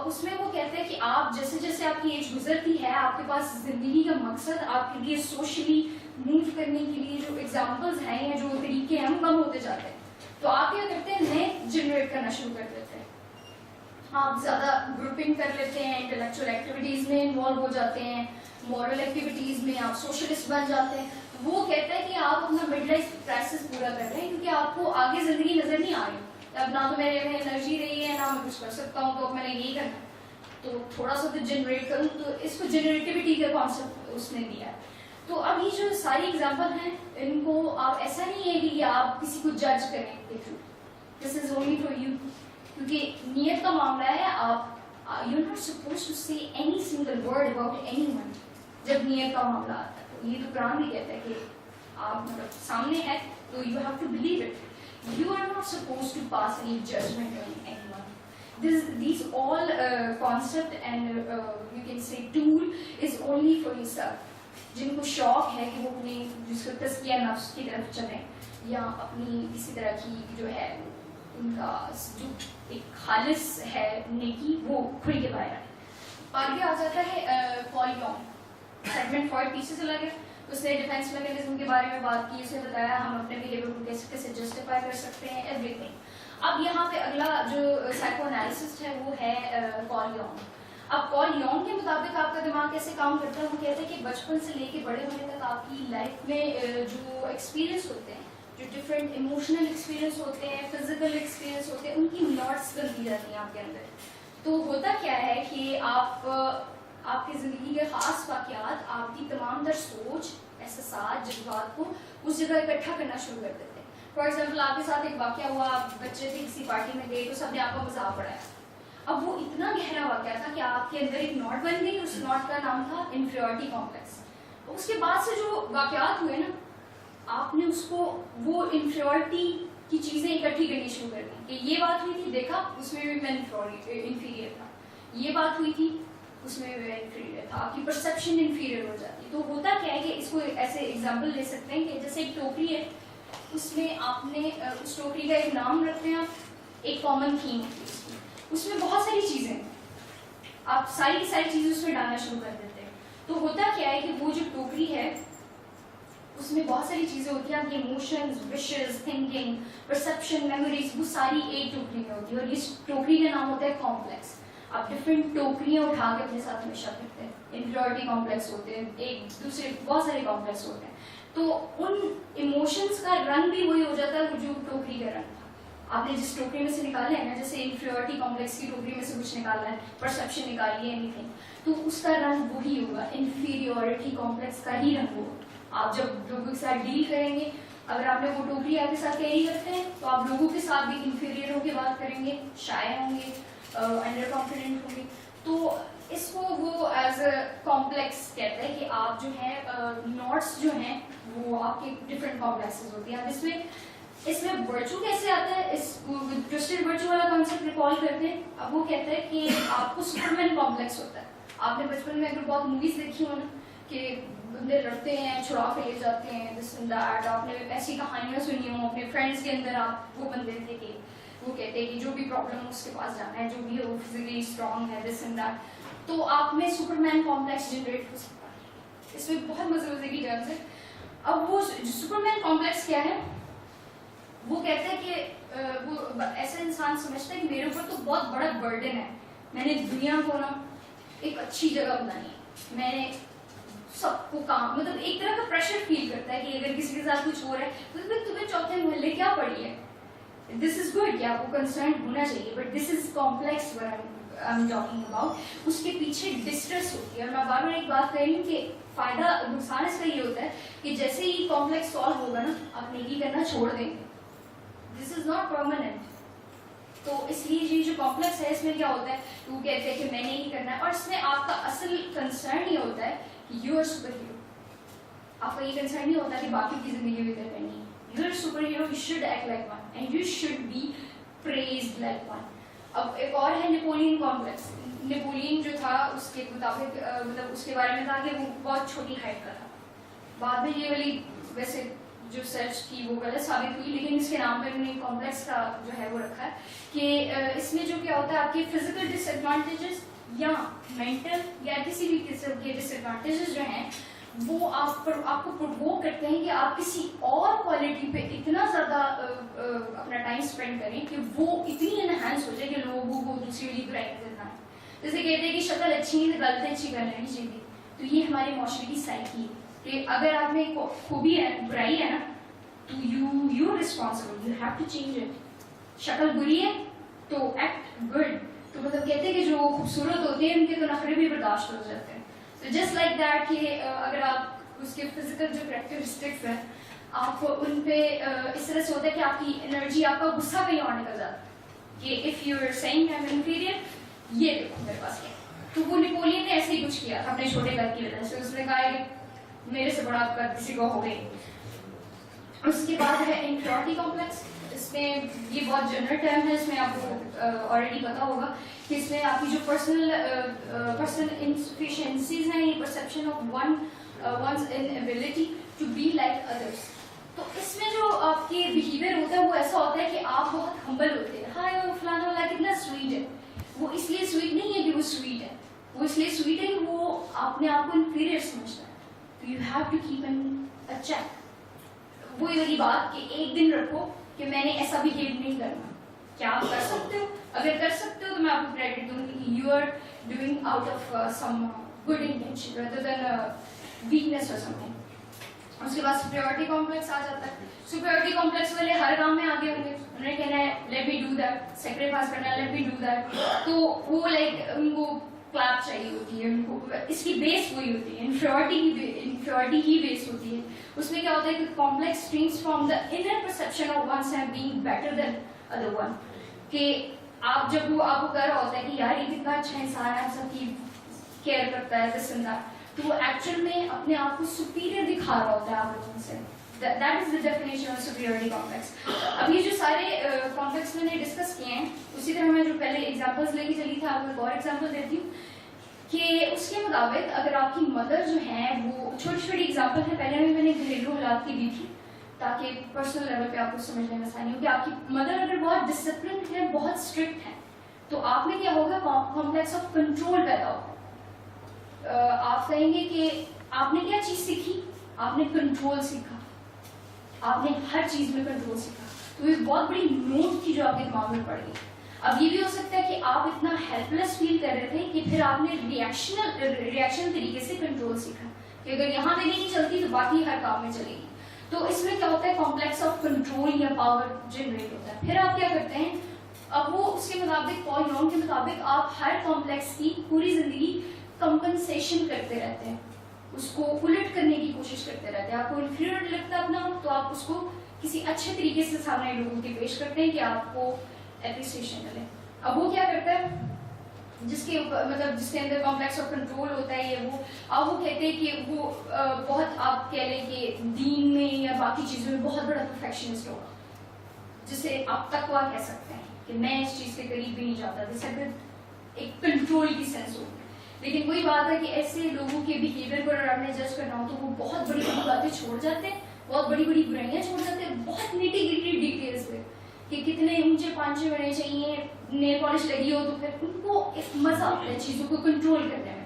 B: اس میں وہ کہتے ہیں کہ آپ جیسے جیسے آپ کی ایج گزرتی ہے آپ کے پاس زندگی کا مقصد، آپ کے لیے سوشلی موو کرنے کے لیے جو ایگزامپلز ہیں یا جو طریقے ہیں وہ کم ہوتے جاتے ہیں. تو آپ کیا کرتے ہیں؟ نئے جنریٹ کرنا شروع کر دیتے ہیں. آپ زیادہ گروپنگ کر لیتے ہیں، انٹلیکچوئل ایکٹیویٹیز میں انوالو ہو جاتے ہیں، مورل ایکٹیویٹیز میں آپ سوشلسٹ بن جاتے ہیں. وہ کہتا ہے کہ آپ اپنا مڈ لائف کرائسس پورا کر رہے ہیں کیونکہ آپ کو آگے زندگی نظر نہیں آ رہی. اب نہ تو میرے میں انرجی رہی ہے، نہ میں کچھ کر سکتا ہوں، تو اب میں نے یہی کرنا، تو تھوڑا سا تو جنریٹ کروں. تو اس کو جنریٹیوٹی کا کانسیپٹ اس نے دیا ہے. تو اب یہ جو ساری ایگزامپل ہیں ان کو آپ ایسا نہیں ہے کہ آپ کسی کو جج کریں کے through, this is only for you, کیونکہ نیت کا معاملہ ہے. آپ یو ناٹ سپوز ٹو سے any single word about any one جب نیت کا معاملہ آتا ہے. تو یہ تو قرآن بھی کہتا ہے کہ آپ مطلب سامنے ہے تو you have to believe it. You are not supposed to pass any judgment on anyone. These all concept and you can say tool is only for yourself. جن کو شوق ہے کہ وہ اپنی جس کو تزکیہ نفس کی طرف چلیں یا اپنی کسی طرح کی جو ہے ان کا جو ایک خالص ہے نیکی وہ کھل کے باہر آئے. آگے آ جاتا ہے پال یونگ، سیگمنٹ 4 پیچھے سے لگے. اس نے ڈیفینس میکینزم کے بارے میں بات کی، اس نے بتایا ہم اپنے بیہیویئر کو کیسے کیسے جسٹیفائی کر سکتے ہیں، ایوری تھنگ. اب یہاں پہ اگلا جو سائیکو انالیسسٹ ہے وہ ہے پال یونگ. اب پال یونگ کے مطابق آپ کا دماغ کیسے کام کرتا ہے؟ وہ کہتے ہیں کہ بچپن سے لے کے بڑے ہونے تک آپ کی لائف میں جو ایکسپیرینس ہوتے ہیں، جو ڈفرینٹ ایموشنل ایکسپیرینس ہوتے ہیں، فزیکل ایکسپیرینس ہوتے ہیں، ان کی نوٹس کر دی جاتی ہیں آپ کے اندر. تو ہوتا کیا ہے کہ آپ کی زندگی کے خاص واقعات آپ کی تمام تر سوچ، احساسات، جذبات کو اس جگہ اکٹھا کرنا شروع کر دیتے ہیں. فار ایگزامپل آپ کے ساتھ ایک واقعہ ہوا، آپ بچے تھے کسی پارٹی میں گئے تو سب نے آپ کا مذاق اڑایا. اب وہ اتنا گہرا واقعہ تھا کہ آپ کے اندر ایک نوٹ بن گئی، اس نوٹ کا نام تھا انفیریورٹی کمپلیکس. اس کے بعد سے جو واقعات ہوئے نا، آپ نے اس کو وہ انفیریورٹی کی چیزیں اکٹھی کرنی شروع کر دی کہ یہ بات ہوئی تھی، دیکھا اس میں بھی میں انفیریئر تھا، یہ بات ہوئی تھی اس میں انفیریئر تھا. آپ کی پرسیپشن انفیریئر ہو جاتی. تو ہوتا کیا ہے کہ اس کو ایسے ایگزامپل لے سکتے ہیں کہ جیسے ایک ٹوکری ہے، اس میں آپ نے اس ٹوکری کا ایک نام رکھتے ہیں، آپ ایک کامن تھیم ہوتی ہے، اس میں بہت ساری چیزیں ہیں، آپ ساری کی ساری چیزیں اس میں ڈالنا شروع کر دیتے ہیں. تو ہوتا کیا ہے کہ وہ جو ٹوکری ہے اس میں بہت ساری چیزیں ہوتی ہیں، آپ کے emotions, wishes, thinking, perception, memories, وہ ساری ایک ٹوکری میں ہوتی ہے. اور اس ٹوکری کا نام ہوتا ہے کمپلیکس. آپ ڈفرینٹ ٹوکریاں اٹھا کے اپنے ساتھ ہمیشہ رکھتے ہیں. انفیریورٹی کمپلیکس ہوتے ہیں، ایک دوسرے بہت سارے کمپلیکس ہوتے ہیں. تو ان ایموشنز کا رنگ بھی وہی ہو جاتا ہے جو ٹوکری کا رنگ تھا. آپ نے جس ٹوکری میں سے نکالا ہے نا، جیسے انفیریورٹی کمپلیکس کی ٹوکری میں سے کچھ نکالا ہے، پرسیپشن نکالی ہے، اینی تھنگ، تو اس کا رنگ وہی ہوگا، انفیریورٹی کمپلیکس کا ہی رنگ ہوگا. آپ جب لوگوں کے ساتھ ڈیل کریں گے، اگر آپ نے وہ ٹوکری آپ کے ساتھ کیری کرتے ہیں تو آپ لوگوں کے ساتھ بھی انفیریئر ہو کے بات کریں گے، شائع ہوں گے، انڈر کانفیڈنٹ ہوں گے. تو اس کو وہ ایز اے کمپلیکس کہتے ہیں کہ آپ جو ہے نوٹس جو ہیں وہ آپ کے ڈفرینٹ کمپلیکسز ہوتی ہیں. اب اس میں ورچو کیسے آتا ہے؟ اس ٹوسٹڈ ورچو والا کانسیپٹ ریکال کرتے ہیں. اب وہ کہتے ہیں کہ آپ کو سپرمین کمپلیکس ہوتا ہے. آپ نے بچپن میں اگر بہت موویز دیکھی ہو نا کہ بندے لڑتے ہیں، چھڑا کے لے جاتے ہیں، دس اینڈ دیٹ، آپ نے ایسی کہانیاں سنی ہوں اپنے فرینڈس کے اندر. آپ وہ بندے تھے کہ وہ کہتے ہیں کہ جو بھی پرابلم ہو اس کے پاس جانا ہے، جو بھی ہو فزیکلی اسٹرانگ ہے، دس اینڈ دیٹ. تو آپ میں سپرمین کمپلیکس جنریٹ ہو سکتا ہے. اس میں بہت مزے کی ٹرمز ہے. اب وہ سپرمین کمپلیکس کیا ہے؟ وہ کہتے ہیں کہ وہ ایسا انسان سمجھتا ہے کہ میرے اوپر تو بہت بڑا برڈن ہے، میں نے دنیا کو نا ایک اچھی جگہ بنانی ہے، میں نے سب کو کام مطلب ایک طرح کا پریشر فیل کرتا ہے کہ اگر کسی کے ساتھ کچھ ہو رہا ہے تو تمہیں چوتھے محلے کیا پڑی ہے. دس از گڈ کہ آپ کو کنسرن ہونا چاہیے, but this is complex I am talking about. اس کے پیچھے ڈسٹریس ہوتی ہے. اور میں بار بار ایک بات کہہ رہی ہوں کہ فائدہ نقصان اس کا یہ ہوتا ہے کہ جیسے ہی کمپلیکس سالو ہوگا نا آپ نیکی کرنا چھوڑ دیں گے. دس از ناٹ پرماننٹ. تو اس لیے یہ جو کمپلیکس ہے اس میں کیا ہوتا ہے وہ کہتے ہیں کہ میں نے یہ کرنا ہے, اور اس میں آپ کا اصل کنسرن یہ ہوتا ہے کہ یو آر سپر ہیرو. آپ کا یہ کنسرن نہیں ہوتا کہ باقی کی زندگی میں ادھر کرنی ہے. You are superhero, you should act like one and you should be praised like one. اب ایک اور ہے نیپولین کمپلیکس. نیپولین جو تھا اس کے مطابق مطلب اس کے بارے میں تھا کہ وہ بہت چھوٹی ہائٹ کا تھا. بعد میں یہ والی ویسے جو سرچ کی وہ غلط ثابت ہوئی, لیکن اس کے نام پہ انہوں نے کمپلیکس کا جو ہے وہ رکھا ہے کہ اس میں جو کیا ہوتا ہے آپ کے فزیکل ڈس ایڈوانٹیجز یا مینٹل یا کسی بھی قسم کے ڈس ایڈوانٹیجز جو ہیں وہ آپ کو پرووک کرتے ہیں کہ آپ کسی اور کوالٹی پہ اتنا زیادہ اپنا ٹائم اسپینڈ کریں کہ وہ اتنی انہینس ہو جائے کہ لوگوں کو دوسری والی برائی کرنا ہے. جیسے کہتے ہیں کہ شکل اچھی ہے تو غلطیں اچھی کر لینی چاہیے. تو یہ ہمارے معاشرے کی سائیکی ہے کہ اگر آپ میں خوبی ہے برائی ہے نا تو you responsible, you have to change it. شکل بری ہے تو ایکٹ گڈ. تو مطلب کہتے ہیں کہ جو خوبصورت ہوتے ہیں ان کے تو نخرے بھی برداشت ہو جاتے ہیں. تو جسٹ لائک دیٹ کہ اگر آپ اس کے فزیکل جو کریکٹرسٹکس ہیں آپ ان پہ اس طرح سے ہوتا ہے کہ آپ کی انرجی, آپ کا غصہ کہیں اور نکل جاتا ہے کہ if you are seeing I am inferior یہ دیکھو میرے پاس کیا. تو وہ نیپولین نے ایسے ہی کچھ کیا تھا اپنے چھوٹے گھر کی وجہ سے. اس نے کہا کہ میرے سے بڑا کر کسی کو ہو گئی. اس کے بعد ہے انفیریورٹی کمپلیکس. اس میں یہ بہت جنرل ٹرم ہے, اس میں آپ کو آلریڈی پتا ہوگا کہ اس میں آپ کی جو پرسنل انسفیشینسیز ہیں, یہ perception of one's inability to be like others. تو اس میں جو آپ کے بیہیویئر ہوتا ہے وہ ایسا ہوتا ہے کہ آپ بہت ہمبل ہوتے ہیں. ہاں وہ فلانا والا کتنا سویٹ ہے. وہ اس لیے سویٹ نہیں ہے کہ وہ سویٹ ہے, وہ اس لیے سویٹ ہے کہ وہ اپنے آپ کو انفیریئر سمجھتا ہے. تو you have to keep a check. وہی والی بات کہ ایک دن رکھو کہ میں نے ایسا بہیو نہیں کرنا. کیا آپ کر سکتے ہو؟ اگر کر سکتے ہو تو میں آپ کو کریڈٹ دوں گی کہ you are doing out of some good intention rather than weakness اور سم تھنگ. اس کے بعد سپیریورٹی کمپلیکس آ جاتا ہے. سپیریورٹی کمپلیکس والے ہر کام میں آگے ہوں گے, انہوں نے کہنا ہے let me do that, sacrifice کرنا ہے لیٹ می ڈو دیٹ. تو وہ لائک ان کو کلاپ چاہیے ہوتی ہے, ان کو اس کی بیس وہی ہوتی ہے, انفیریورٹی ہی بیس ہوتی ہے. اس میں کیا ہوتا ہے کہ complex strengths from the inner perception of one self being better than other one. کہ آپ جب وہ آپ کو کہہ رہا ہوتا ہے کہ یار یہ کتنا اچھا انسان ہے, سب کی کیئر کرتا ہے دس اینڈ دیٹ, تو وہ ایکچوئل میں اپنے آپ کو سپیریئر دکھا رہا ہوتا ہے آپ لوگوں سے. That is the definition of superiority complex. اب یہ جو سارے کمپلیکس میں نے ڈسکس کیے ہیں, اسی طرح میں جو پہلے ایگزامپلس لے کے چلی تھی آپ کو ایک اور ایگزامپل دیتی ہوں کہ اس کے مطابق اگر آپ کی مدر جو ہیں وہ چھوٹی چھوٹی ایگزامپل ہے, پہلے میں نے گھریلو حالات کی دی تھی تاکہ پرسنل لیول پہ آپ کو سمجھنے میں آسانی ہو کہ آپ کی مدر اگر بہت ڈسپلن ہے, بہت اسٹرکٹ ہے, تو آپ میں کیا ہوگا کمپلیکس آف کنٹرول پیدا ہوگا. آپ کہیں گے کہ آپ نے کیا چیز سیکھی, آپ نے کنٹرول سیکھا, آپ نے ہر چیز میں کنٹرول سیکھا. تو یہ بہت بڑی نوٹ تھی جو آپ کے دماغ میں پڑ گئی. اب یہ بھی ہو سکتا ہے کہ آپ اتنا ہیلپ لیس فیل کر رہے تھے کہ پھر آپ نے ریئیکشن طریقے سے کنٹرول سیکھا کہ اگر یہاں پہ نہیں چلتی تو باقی ہر کام میں چلے گی. تو اس میں کیا ہوتا ہے کمپلیکس آف کنٹرول یا پاور جنریٹ ہوتا ہے. پھر آپ کیا کرتے ہیں, اب وہ اس کے مطابق پال یونگ کے مطابق آپ ہر کمپلیکس کی پوری زندگی کمپنسیشن کرتے رہتے ہیں, اس کو الٹ کرنے کی کوشش کرتے رہتے ہیں. آپ کو انفیریئر لگتا ہے اپنا, تو آپ اس کو کسی اچھے طریقے سے سامنے لوگوں کے پیش کرتے ہیں کہ آپ کو اپریسیشن ملے. اب وہ کیا کرتا ہے جس کے مطلب جس کے اندر کمپلیکس آف کنٹرول ہوتا ہے یہ وہ, اب وہ کہتے ہیں کہ وہ بہت آپ کہہ لیں کہ دین میں یا باقی چیزوں میں بہت بڑا پرفیکشنسٹ ہوگا, جسے آپ تقویٰ کہہ سکتے ہیں کہ میں اس چیز کے قریب بھی نہیں جاتا, جیسے ایک کنٹرول کی سینس ہوگی. لیکن وہی بات ہے کہ ایسے لوگوں کے بیہیویئر کو اگر آپ نے جج کرنا ہو تو وہ بہت بڑی بڑی باتیں چھوڑ جاتے ہیں, بہت بڑی بڑی برائیاں چھوڑ جاتے ہیں, بہت نیٹی گریٹی ڈیٹیلز میں کہ کتنے اونچے پانچے ہونے چاہیے, نیل پالش لگی ہو, تو پھر ان کو ایک مزہ آتا ہے چیزوں کو کنٹرول کرنے میں.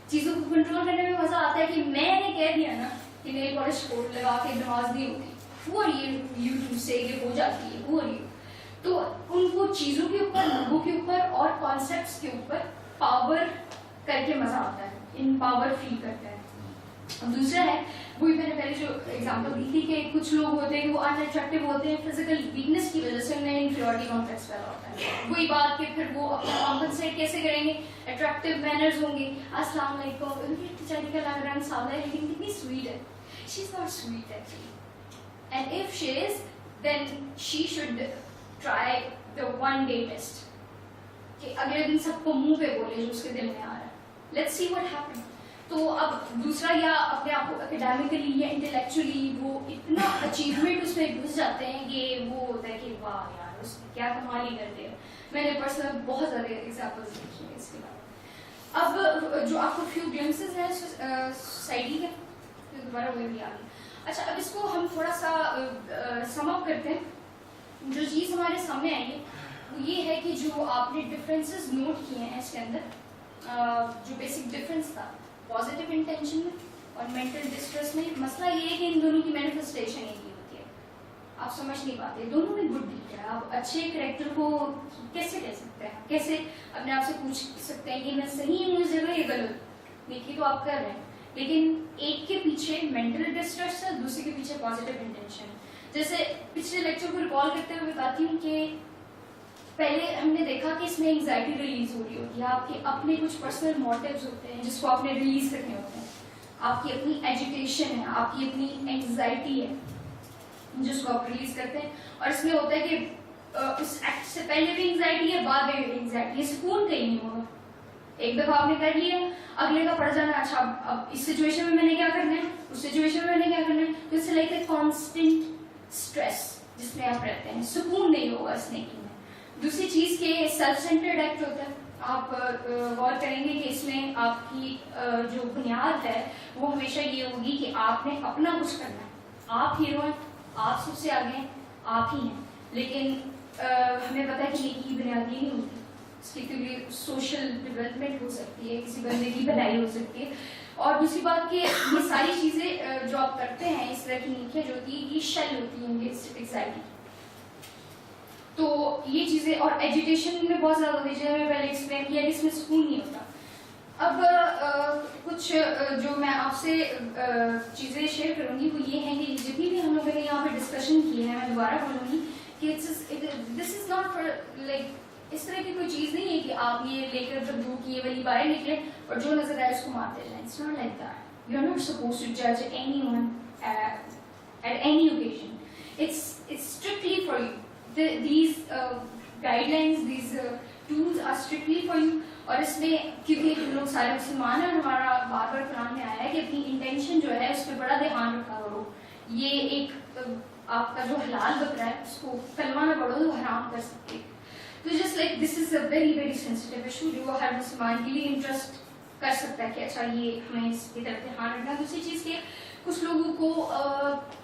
B: چیزوں کو کنٹرول کرنے میں مزہ آتا ہے کہ میں نے کہہ دیا نا کہ نیل پالش کو لگا کے نماز نہیں ہوتی, وہ یوٹیوب سے یہ ہو جاتی ہے, وہ تو ان کو چیزوں کے اوپر, لوگوں کے اوپر اور کانسیپٹس کے اوپر پاور کر کے مزہ آتا ہے, ان پاور فیل کرتا ہے. اب دوسرا ہے وہی میں نے پہلے جو ایگزامپل دی تھی کہ کچھ لوگ ہوتے ہیں وہ ان اٹریکٹیو ہوتے ہیں فزیکل ویکنیس کی وجہ سے انہیں انفیریورٹی کمپلیکس پیدا ہوتا ہے. وہی بات کہ پھر وہ اپنا کمپنسیٹ کیسے کریں گے, اٹریکٹیو مینرز ہوں گے, السلام علیکم, ان کی ٹیچر کا لگ رنگ سادہ ہے لیکن کتنی سویٹ ہے. She is not sweet actually, and if she is then she should try the one day test کہ اگلے دن سب کو منہ پہ بولے جو اس کے دل میں آ رہا ہے. Let's see what happen. تو اب دوسرا, یا اپنے آپ کو اکیڈیمکلی یا انٹلیکچولی وہ اتنا اچیومنٹ اس میں گھس جاتے ہیں کہ وہ ہوتا ہے کہ واہ یار اس نے کیا کمال ہی کر دیا. میں نے پرسنل بہت زیادہ ایگزامپلس دیکھی ہیں اس کے بعد. اب جو آپ کو فیو گلمسز ہیں سوسائٹی کے, دوبارہ وہ بھی آ گئی. اچھا, اب اس کو ہم تھوڑا سا سم اپ کرتے ہیں. جو چیز ہمارے سامنے آئی ہے وہ یہ ہے کہ جو آپ نے ڈفرینسز نوٹ کیے ہیں اس کے اندر, جو بیسک ڈفرینس تھا پازیٹیو انٹینشن میں اور مینٹل ڈسٹریس میں, مسئلہ یہ ہے کہ ان دونوں کی مینیفیسٹیشن ایک ہی ہوتی ہے. آپ سمجھ نہیں پاتے دونوں میں گڈ ڈیٹ ہے. آپ اچھے کریکٹر کو کیسے کہہ سکتے ہیں, کیسے اپنے آپ سے پوچھ سکتے ہیں کہ میں صحیح ہوں اس جگہ, یہ غلط. نیکی تو آپ کر رہے ہیں لیکن ایک کے پیچھے مینٹل ڈسٹریس ہے, دوسرے کے پیچھے پازیٹیو انٹینشن. جیسے پچھلے لیکچر کو ریکال کرتے ہوئے بتاتی ہوں کہ پہلے ہم نے دیکھا کہ اس میں انگزائٹی ریلیز ہو رہی ہوتی ہے, آپ کے اپنے کچھ پرسنل موٹیوز ہوتے ہیں جس کو آپ نے ریلیز کرنے ہوتے ہیں, آپ کی اپنی ایجوٹیشن ہے, آپ کی اپنی انگزائٹی ہے جس کو آپ ریلیز کرتے ہیں. اور اس میں ہوتا ہے کہ اس ایکٹ سے پہلے بھی انگزائٹی ہے, بعد میں بھی انگزائٹی ہے. سکون کہیں نہیں ہوگا. ایک دفعہ آپ نے کر لیا, اگلے کا پڑ جانا, اچھا اب اس سچویشن میں میں نے کیا کرنا ہے, اس سچویشن میں میں نے کیا کرنا ہے. تو اس سے لائک اے کانسٹنٹ اسٹریس جس میں آپ رہتے ہیں, سکون نہیں ہوگا اس نیکی میں. دوسری چیز کہ سیلف سینٹرڈ ایکٹ ہوتا ہے. آپ غور کریں گے کہ اس میں آپ کی جو بنیاد ہے وہ ہمیشہ یہ ہوگی کہ آپ نے اپنا کچھ کرنا ہے. آپ ہیرو ہیں, آپ سب سے آگے ہیں, آپ ہی ہیں. لیکن ہمیں پتہ ہے کہ نیکی کی بنیاد یہ نہیں ہوتی. اس کے لیے سوشل ڈیولپمنٹ ہو سکتی ہے, کسی بندے کی بھلائی ہو سکتی ہے. اور دوسری بات کہ یہ ساری چیزیں جو آپ کرتے ہیں اس طرح کی نیکیاں جو ہوتی ہیں یہ شیل ہوتی ہیں انگزائٹی. تو یہ چیزیں, اور ایجوٹیشن میں بہت زیادہ ہوتی ہے, جیسے میں پہلے ایکسپلین کیا کہ اس میں سکون نہیں ہوتا. اب کچھ جو میں آپ سے چیزیں شیئر کروں گی وہ یہ ہیں کہ جتنی بھی ہم لوگوں نے یہاں پہ ڈسکشن کی ہے, میں دوبارہ بولوں گی کہ دس از ناٹ فار لائک اس طرح کی کوئی چیز نہیں ہے کہ آپ یہ لے کر بندوق کی یہ والی باہر نکلیں اور جو نظر آئے اس کو مارتے جائیں. It's not like that. You are not supposed to جج anyone at any occasion. It's strictly for you. These guidelines, these tools are strictly for you. اور اس میں کیونکہ ہم لوگ سارے مسلمان ہیں, ہمارا بار بار قرآن میں آیا ہے کہ اپنی انٹینشن جو ہے اس پہ بڑا دھیان رکھا کرو. یہ ایک آپ کا جو حلال بکرا ہے اس کو کلمہ نہ پڑھو تو حرام کر سکتے. تو just like this is a very very sensitive issue جو ہر مسلمان کے لیے انٹرسٹ کر سکتا ہے کہ اچھا یہ ہمیں اس کی طرف دھیان رکھنا. دوسری چیز کہ کچھ لوگوں کو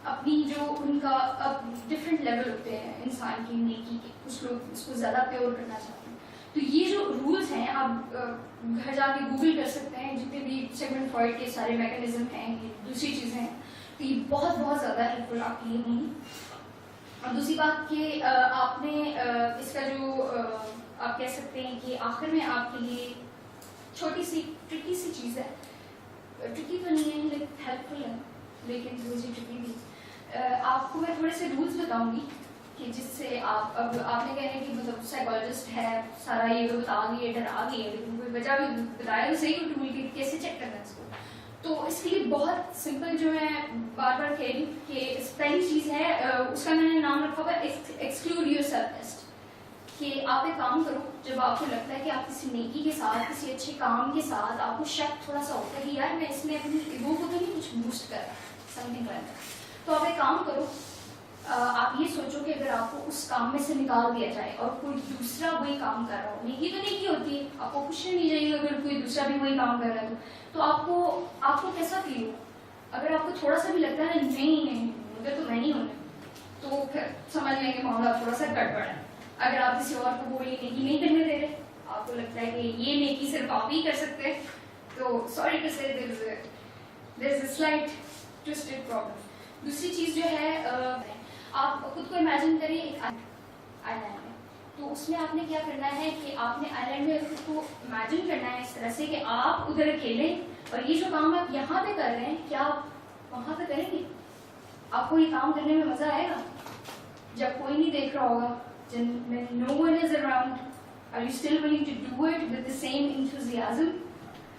B: اپنی جو ان کا ڈفرینٹ لیول ہوتے ہیں انسان کی نیکی کے, کچھ لوگ اس کو زیادہ پیور کرنا چاہتے ہیں. تو یہ جو رولز ہیں آپ گھر جا کے گوگل کر سکتے ہیں, جتنے بھی سیگمنٹ فرائڈ کے سارے میکینزم ہیں, یہ دوسری چیزیں ہیں, تو یہ بہت بہت زیادہ ہیلپ فل آپ کے لیے ہوں گی. اور دوسری بات کہ آپ نے اس کا جو آپ کہہ سکتے ہیں کہ آخر میں آپ کے لیے چھوٹی سی ٹرکی سی چیز ہے, ٹرکی تو نہیں ہے لیکن ہیلپ فل ہے, لیکن تھوڑی سی ٹرکی بھی. آپ کو میں تھوڑے سے رولس بتاؤں گی کہ جس سے آپ اب آپ نے کہنا کہ مطلب سائیکالوجسٹ ہے سارا یہ بتا گئی ہے, ڈرا گئی ہے, لیکن کوئی وجہ بھی بتایا تو صحیح ہو ٹول کی کیسے چیک کرنا ہے اس کو. تو اس کے لیے بہت سمپل جو میں بار بار کہہ رہی ہوں کہ پہلی چیز ہے, اس کا میں نے نام رکھا ہوا ایکسکلوڈ یور سیلف ٹیسٹ. کہ آپ ایک کام کرو جب آپ کو لگتا ہے کہ آپ کسی نیکی کے ساتھ, کسی اچھے کام کے ساتھ آپ کو شک تھوڑا سا ہوتا ہے کہ یار میں اس میں اپنی ایگو کو تو نہیں کچھ بوسٹ کر رہا, سم تھنگ لائک دیٹ. تو آپ ایک کام کرو, آپ یہ سوچو کہ اگر آپ کو اس کام میں سے نکال دیا جائے اور کوئی دوسرا وہی کام کر رہا ہو, نیکی تو نیکی ہوتی ہے, آپ کو پوچھنا نہیں چاہیے اگر کوئی دوسرا بھی وہی کام کر رہا ہے تو آپ کو کیسا فیل ہو. اگر آپ کو تھوڑا سا بھی لگتا ہے نہیں ادھر تو میں نہیں ہونا, تو پھر سمجھ لیں کہ معاملہ تھوڑا سا گڑبڑ ہے. اگر آپ کسی اور کو وہ یہ نیکی نہیں کرنے دے رہے, آپ کو لگتا ہے کہ یہ نیکی صرف آپ ہی کر سکتے ہیں, تو سوری ٹو سے دیر از اے سلائٹ ٹوسٹڈ پرابلم. دوسری چیز جو ہے, آپ خود کو امیجن کریں ایک آئی لینڈ میں, تو اس میں آپ نے کیا کرنا ہے کہ آپ نے آئی لینڈ میں خود کو امیجن کرنا ہے اس طرح سے کہ آپ ادھر اکیلے اور یہ جو کام آپ یہاں پہ کر رہے ہیں کیا آپ وہاں پہ کریں گے؟ آپ کو یہ کام کرنے میں مزہ آئے گا جب کوئی نہیں دیکھ رہا ہوگا؟ No one is around. Are you still willing to do it with the same enthusiasm?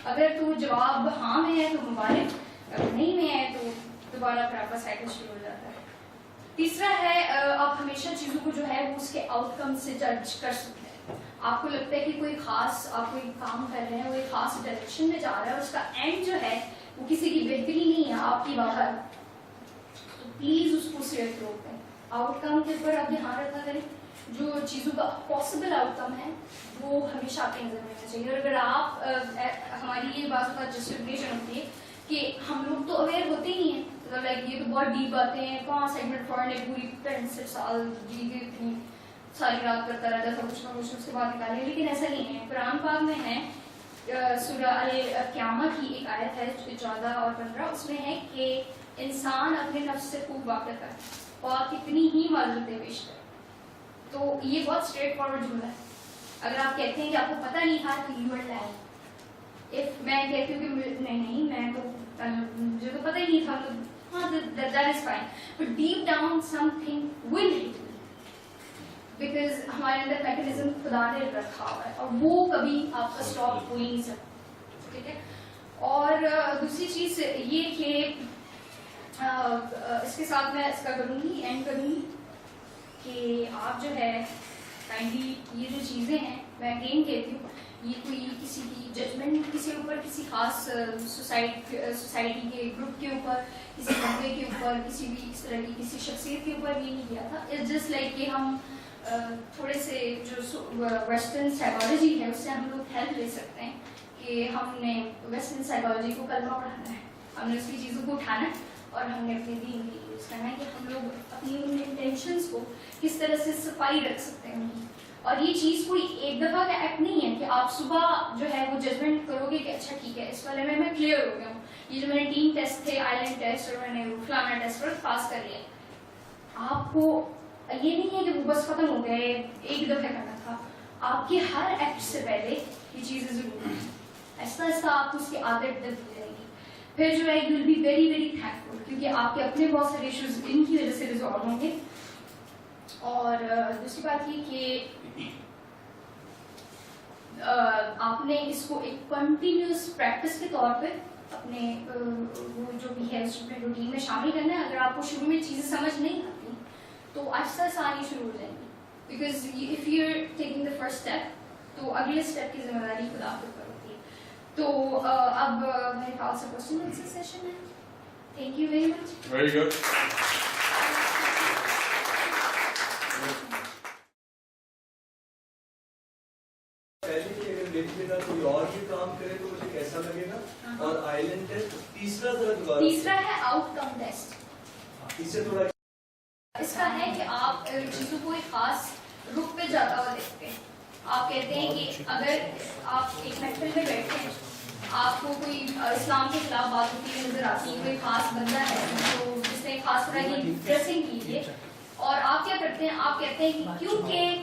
B: اگر تو جواب ہاں میں ہے تو مبارک، اگر نہیں میں ہے تو دوبارہ پھر آپ کا سائیکل شروع ہو جاتا ہے. تیسرا ہے آپ ہمیشہ چیزوں کو جو ہے وہ اس کے آؤٹ کم سے جج کر سکتے ہیں. آپ کو لگتا ہے کہ کوئی خاص آپ کوئی کام کر رہے ہیں، وہ ایک خاص ڈائریکشن میں جا رہا ہے اور اس کا اینڈ جو ہے وہ کسی کی بہتری نہیں ہے، آپ کی باہر، تو پلیز اس کو صرف روکیں. آؤٹ کم کے اوپر آپ دھیان رکھا کریں. جو چیزوں کا پاسبل آؤٹ کم ہے وہ ہمیشہ آپ کی نظر میں رہنا چاہیے. اور اگر آپ ہماری یہ بات کا جسٹیفیکیشن ہوتی ہے کہ ہم لوگ تو اویئر ہوتے ہی ہیں، لائک یہ تو بہت ڈیپ باتیں ہیں، 5 سیگمنٹ فور نے پوری 65 سال جی کے اتنی ساری رات کرتا رہتا تھا کچھ نہ کچھ اس کے بعد نکالے، لیکن ایسا نہیں ہے. قرآن پاک میں ہے سورہ القیامہ کی ایک آیت ہے 14 اور 15، اس میں ہے کہ انسان اپنے نفس سے خوب واقف ہے اور کتنی ہی معذرتیں پیش کرے. تو یہ بہت اسٹریٹ فارورڈ جملہ ہے. اگر آپ کہتے ہیں کہ آپ کو پتہ نہیں تھا تو یو آر لائنگ. اف میں کہتی ہوں کہ نہیں میں تو مجھے تو پتہ ہی نہیں تھا، تو ہاں that is fine, but deep down something will hit me, because ہمارے اندر میکینزم خدا نے رکھا ہوا ہے اور وہ کبھی آپ کا اسٹاپ ہو ہی نہیں سکتا. ٹھیک ہے. اور دوسری چیز یہ کہ اس کے ساتھ میں اس کا کروں گی اینڈ کروں گی کہ آپ جو ہے کائنڈلی یہ جو چیزیں ہیں میں اگین کہتی ہوں، یہ کوئی کسی کی ججمنٹ کسی اوپر، کسی خاص سوسائٹی کے گروپ کے اوپر، کسی بندے کے اوپر، کسی بھی اس طرح کی کسی شخصیت کے اوپر یہ نہیں کیا تھا. اٹس جسٹ لائک کہ ہم تھوڑے سے جو ویسٹرن سائیکالوجی ہے اس سے ہم لوگ ہیلپ لے سکتے ہیں کہ ہم نے ویسٹرن سائیکالوجی کو کلمہ پڑھانا ہے، ہم نے اس کی چیزوں کو اٹھانا ہے اور ہم نے اپنے دین کے لیے یوز کرنا ہے کہ ہم لوگ اپنی ان انٹینشنس کو کس طرح سے صفائی رکھ سکتے ہیں. اور یہ چیز کوئی ایک دفعہ کا ایکٹ نہیں ہے کہ آپ صبح جو ہے وہ ججمنٹ کرو گے کہ اچھا ٹھیک ہے اس والے میں کلیئر ہو گیا ہوں، یہ جو میں نے 3 ٹیسٹ تھے آئیلینڈ ٹیسٹ اور میں نے فلانا ٹیسٹ پر پاس کر لیا. آپ کو یہ نہیں ہے کہ وہ بس ختم ہو گئے ایک دفعہ کرنا تھا. آپ کے ہر ایکٹ سے پہلے یہ چیزیں ضرور ہیں. ایسا ایسا آپ کو اس کی عادت ڈلتی جائے گی. پھر جو ہے you will be very very thankful کیونکہ آپ کے اپنے بہت سارے ایشوز ان کی وجہ سے ریزالو ہوں گے. اور دوسری بات یہ کہ آپ نے اس کو ایک کنٹینیوس پریکٹس کے طور پہ اپنے وہ جو بھی ہے اس روٹین میں شامل کرنا ہے. اگر آپ کو شروع میں چیزیں سمجھ نہیں آتی تو آہستہ آہستہ آنی شروع ہو جائیں گی، because if you are taking the first step تو اگلے اسٹیپ کی ذمہ داری خود آپ کے اوپر ہوتی ہے. تو اب میرے پاس کوشچن آنسر سیشن ہے. Thank you very much.
C: Very good.
D: کوئی اور بھی کام کرے تو مجھے کیسا لگے گا. اور آئیلینڈ ٹیسٹ
B: تیسرا ہے آؤٹ کم ٹیسٹ.
D: اس سے تھوڑا
B: اس کا ہے کہ آپ چیزوں کو ایک خاص رخ پہ جاتا ہوا دیکھتے ہیں. آپ کہتے ہیں کہ اگر آپ ایک محفل میں بیٹھے ہیں، آپ کو کوئی اسلام کے خلاف بات ہوتی ہوئی نظر آتی ہے، کوئی خاص بندہ ہے جو جس نے خاص طرح کی ڈریسنگ کی ہے، اور آپ کیا کرتے ہیں؟ آپ کہتے ہیں کہ کیونکہ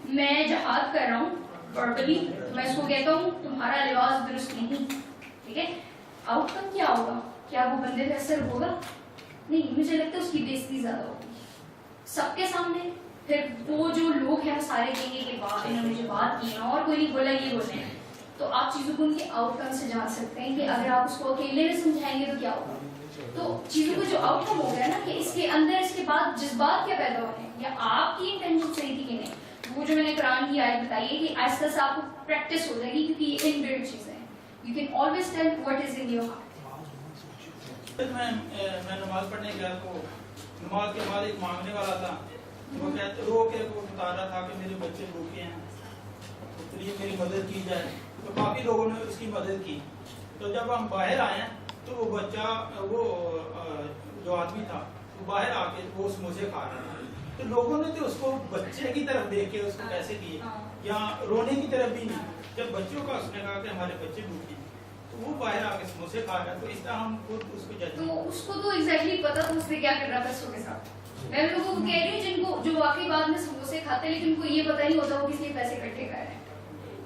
B: میں جہاد کر رہا ہوں وربلی، میں اس کو کہتا ہوں تمہارا لباس درست نہیں. ٹھیک ہے. آؤٹ کم کیا ہوگا؟ کیا وہ بندے پہ اثر ہوگا؟ نہیں. مجھے لگتا ہے اس کی بےزتی زیادہ ہوگی سب کے سامنے. پھر وہ جو لوگ ہیں وہ سارے کہیں گے کہ واہ انہوں نے مجھے بات کی اور کوئی نہیں بولا یہ بولے ہیں. تو آپ چیزوں کو ان کے آؤٹ کم سے جان سکتے ہیں کہ اگر آپ اس کو اکیلے میں سمجھائیں گے تو کیا ہوگا. تو چیزوں کو جو آؤٹ کم ہو گیا نا کہ اس کے اندر اس کے بعد جذبات کیا پیدا ہو رہے ہیں یا آپ کی انٹینشن صحیح تھی کہ نہیں. وہ جو میں نے قرآن کی آیت بتائی ہے کہ آہستہ سے آپ کو پریکٹس ہو جائے گی کیونکہ یہ ان بلڈ چیزیں ہیں. You can always tell what is in your heart.
E: میں نماز پڑھنے گیا تو نماز کے بعد ایک مانگنے والا تھا، وہ کہتے رو کے وہ بتا رہا تھا کہ میرے بچے بھوکے ہیں تو پلیز میری مدد کی جائے. تو کافی لوگوں نے اس کی مدد کی. تو جب ہم باہر آئے تو وہ بچہ وہ جو آدمی تھا وہ باہر آ کے وہ سموسے کھا رہا تھا. تو لوگوں نے تو اس کو بچے کی طرف دیکھ کے اس کو کیسے کیے یا رونے کی طرف بھی نہیں. جب بچوں کا اس نے کہا کہ ہمارے بچے بھوکے تو وہ باہر آ کے سموسے کھا رہا ہے. تو اس طرح ہم خود اس کو جج
B: تو اس کو تو ایگزیکٹلی پتا تھا اس نے کیا کر رہا تھا بچوں کے ساتھ. میں لوگوں کو کہہ رہی ہوں جن کو جو واقعی بعد میں سموسے کھاتے ہیں لیکن ان کو یہ پتا نہیں ہوتا وہ کس لیے پیسے اکٹھے کر رہے ہیں.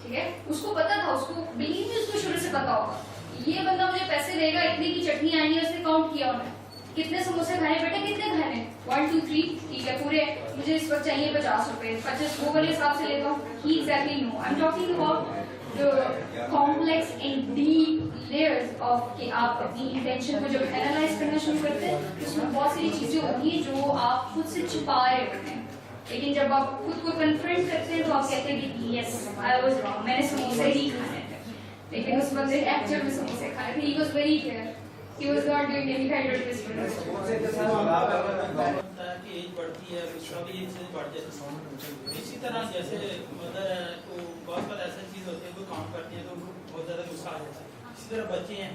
B: ٹھیک ہے. اس کو پتا تھا، اس کو بلیو میں اس کو شروع سے پتا ہوگا یہ بندہ مجھے پیسے دے گا, اتنے کی چٹنی آئیں گی, اس نے کاؤنٹ کیا انہیں کتنے سموسے کھانے, بیٹے کتنے کھانے, 1 2 3 ٹھیک ہے پورے, مجھے اس وقت چاہیے 50 روپے, 50 وہ والے حساب سے لے گا. ہی exactly no, I am talking about the complex and deep layers of کہ آپ اپنی انٹینشن کو جب اینالائز کرنا شروع کرتے ہیں اس میں بہت ساری چیزیں ہوتی ہیں جو آپ خود سے چھپا رہے ہوتے ہیں, لیکن جب آپ خود کو کنفرنٹ کرتے ہیں تو آپ کہتے ہیں کہ یس آئی واز رانگ, میں نے سموسے ہی کھانے تھے, لیکن اس بندے نے ایکچوئل میں سموسے کھانے تھے. He was very clear, he was not doing any kind of
E: کہ ایج بڑھتی ہے اس کا بھی یہ چیز بڑھ جاتی ہے. اسی طرح جیسے مدر ہے تو بہت بار ایسا چیز ہوتی ہے کوئی کام کرتی ہے تو بہت زیادہ غصہ آ جاتا ہے. اسی طرح بچے ہیں,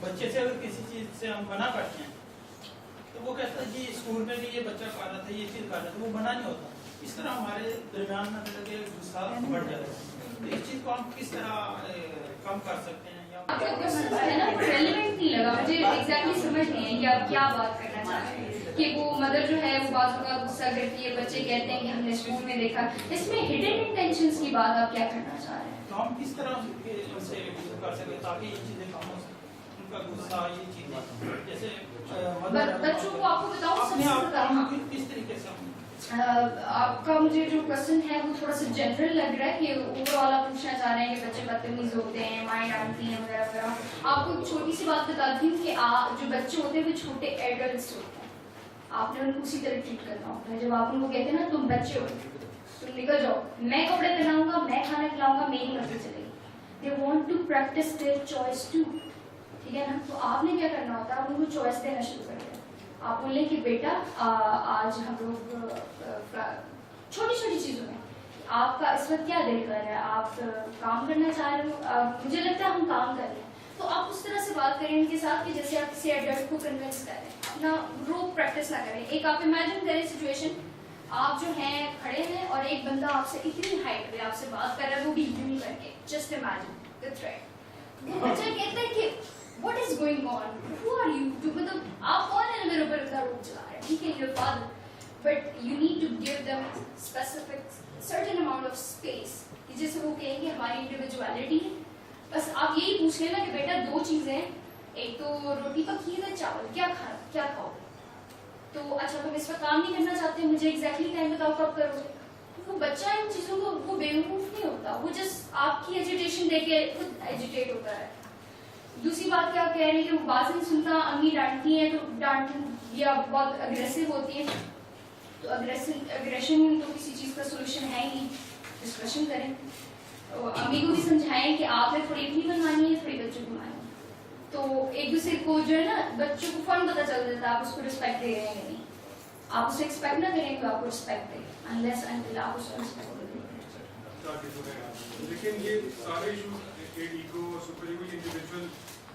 E: بچے سے اگر کسی چیز سے ہم منع کرتے ہیں تو وہ کہتا ہے جی اسکول میں بھی یہ بچہ کر رہا تھا, یہ چیز کر رہا تھا, وہ منع نہیں ہوتا. اس طرح ہمارے درمیان میں مطلب کہ غصہ بڑھ جاتا ہے. تو اس چیز کو ہم کس طرح کم کر سکتے ہیں؟
B: آپ کا کوشچن ہے نا ریلیونٹ نہیں لگا مجھے, ایگزیکٹلی سمجھ نہیں ہے کہ آپ کیا بات کرنا چاہ رہے ہیں. کہ وہ مدر جو ہے وہ بعض اوقات غصہ کرتی ہے, بچے کہتے ہیں کہ ہم نے اسکول میں دیکھا, اس میں ہڈن انٹینشنز کی بات آپ کیا کرنا چاہ رہے ہیں؟
E: تو ہم کس طرح ان سے کر سکیں تاکہ یہ چیزیں کم ہو سکیں, ان کا غصہ یہ چیزیں جیسے
B: بچوں کو آپ کو بتاؤں سب سے زیادہ
E: کس طریقے سے ہم
B: آپ کا مجھے جو کوشچن ہے وہ تھوڑا سا جنرل لگ رہا ہے کہ اوور آل آپ پوچھنا چاہ رہے ہیں کہ بچے بدتمیز ہوتے ہیں, مائنڈ ڈالتی ہیں وغیرہ وغیرہ. آپ کو ایک چھوٹی سی بات بتاتی ہوں کہ جو بچے ہوتے ہیں وہ چھوٹے ایڈلٹس ہوتے ہیں, آپ نے ان کو اسی طرح ٹریٹ کرنا ہوتا ہے. جب آپ ان کو کہتے ہیں نا تم بچے ہو, تم نکل جاؤ, میں کپڑے پہناؤں گا, میں کھانا کھلاؤں گا, میری مرضی چلے گی. They want to practice their choice too, ٹھیک ہے نا. تو آپ نے کیا کرنا ہوتا ہے, آپ ان کو چوائس دینا شروع کر دیں. آپ بولیں کہ بیٹا آج ہم لوگ چھوٹی چھوٹی چیزوں میں آپ کا اس وقت کیا دل کر رہا ہے, آپ کام کرنا چاہ رہے ہو, مجھے لگتا ہے ہم کام کر رہے ہیں. تو آپ اس طرح سے بات کریں ان کے ساتھ کہ جیسے آپ کسی ایڈلٹ کو کنونس کریں, اپنا روپ پریکٹس نہ کریں. ایک آپ امیجن کریں سچویشن, آپ جو ہیں کھڑے ہیں اور ایک بندہ آپ سے اتنی ہائٹ پہ آپ سے بات کر رہا ہے, وہ بھی یوں کر کے, جسٹ امیجن the threat. وہ بچہ کہتا ہے کہ what is going on, who are you, مطلب آپ کون ہیں میرے اوپر اتنا روپ چلا رہے ہیں, ٹھیک ہے your father, but you need to give them specific certain amount of space کہ جیسے وہ کہیں گے ہماری انڈیویجویلٹی ہے. بس آپ یہی پوچھ لینا کہ بیٹا 2 چیزیں ہیں, ایک تو روٹی پکی ہے, چاول, کیا کھانا, کیا کھاؤ. تو اچھا تم اس پر کام نہیں کرنا چاہتے, مجھے ایگزیکٹلی ٹائم بتاؤ کب کرو گے. وہ بچہ ان چیزوں کو وہ بیوقوف نہیں ہوتا, وہ جسٹ آپ کی ایجیٹیشن دیکھ کے خود ایجیٹیٹ ہوتا ہے. دوسری بات کیا کہہ رہے ہیں کہ وہ بات نہیں سنتا, امی ڈانٹتی ہیں تو ڈانٹ یا بہت اگریسو ہوتی ہیں, تو اگریشن تو کسی چیز کا سولوشن ہے ہی, ڈسکشن کریں. امی کو بھی سمجھائیں کہ آپ نے تھوڑی اپنی بنوانی ہے, تھوڑی بچوں کی بنوانی ہے. تو ایک دوسرے کو جو ہے نا بچوں کو فن پتہ چل جاتا ہے آپ اس کو رسپیکٹ دے رہے ہیں کہ نہیں. آپ اسے ایکسپیکٹ نہ کریں کہ آپ کو رسپیکٹ دیں unless until آپ اس کو رسپیکٹ دیں.
C: لیکن یہ سارے issues ego super ego individual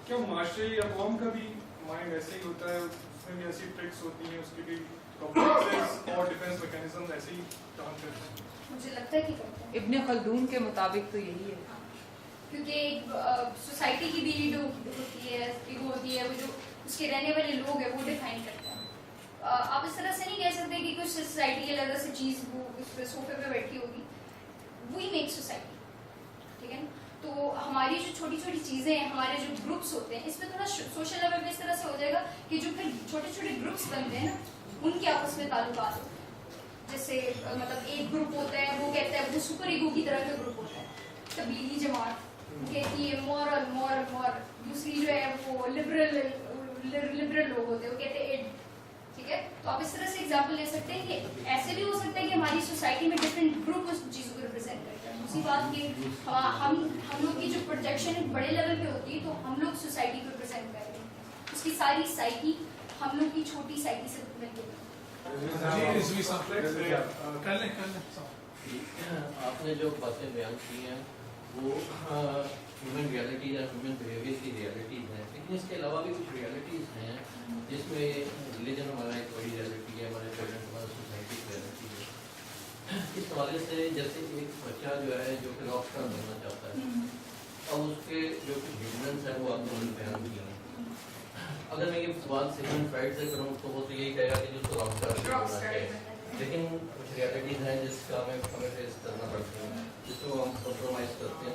C: کیا معاشرے یا قوم کا بھی مائنڈ ایسے ہی ہوتا ہے, اس میں بھی ایسی ٹرکس ہوتی ہیں, اس کے بھی کمپلیکسز اور ڈیفینس میکینزم ایسے ہی کام کرتے ہیں؟
B: مجھے لگتا ہے کہ کرتے ہیں.
F: ابن خلدون کے مطابق تو یہی ہے,
B: کیونکہ سوسائٹی کی بھی ایگو ہوتی ہے, وہ جو اس کے رہنے والے لوگ ہیں وہ ڈیفائن کرتے ہیں. آپ اس طرح سے نہیں کہہ سکتے کہ کچھ سوسائٹی کے لگا سے چیز وہ اس پہ صوفے پہ بیٹھی ہوگی, وہی میک سوسائٹی, ٹھیک ہے نا. تو ہماری جو چھوٹی چھوٹی چیزیں ہیں, ہمارے جو گروپس ہوتے ہیں, اس میں تھوڑا سوشل لیول پہ اس طرح سے ہو جائے گا کہ جو پھر چھوٹے چھوٹے گروپس بنتے ہیں نا, ان کے آپس میں تعلقات ہوتے ہیں. جیسے مطلب ایک گروپ ہوتا ہے وہ کہتا ہے وہ سپر ایگو کی طرح کا گروپ ہوتا ہے, تبلیغی جماعت وہ کہتی ہے مورل, دوسری جو ہے وہ لبرل لوگ ہوتے ہیں, وہ کہتے ہیں ٹھیک ہے. تو آپ اس طرح سے ایگزامپل لے سکتے ہیں کہ ایسے بھی ہو سکتا ہے کہ ہماری سوسائٹی میں ڈفرینٹ گروپ اس چیزوں کو ریپرزینٹ کرتے ہیں. دوسری بات کہ ہم لوگ کی جو پروجیکشن ایک بڑے لیول پہ ہوتی ہے, تو ہم لوگ سوسائٹی کو ریپرزینٹ کر رہے ہیں, اس کی ساری سائیکی ہم لوگ کی چھوٹی سائیکی سے مل کے.
G: آپ نے جو باتیں بیان کی ہیں وہ ہیومن ریالٹیز یا ہیومن بیہیویئر کی ریالٹیز ہیں, لیکن اس کے علاوہ بھی کچھ ریالٹیز ہیں جس میں ریلیجن ہمارا ایک بڑی ریالٹی ہے, ہمارے پیرنٹ ہمارا سوسائٹی کی ریالٹی ہے. اس حوالے سے جیسے ایک بچہ جو ہے جو کہ راک اسٹار بننا چاہتا ہے, اور اس کے جو کچھ ہیومنس ہیں وہ آپ نے بیان کیے ہیں. اگر میں یہ سوال سیگمنٹ فرائڈ سے کروں تو وہ تو یہی کہے گا کہ جو تو راک اسٹار بننا چاہیے, لیکن کچھ ریالٹیز ہیں جس کا ہمیں فیس کرنا پڑتا ہے, جس کو ہم کمپرومائز کرتے ہیں.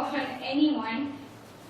B: on anyone।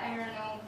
B: I don't know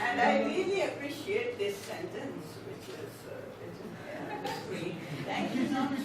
H: and I really appreciate this sentence which is written. Thank you so much.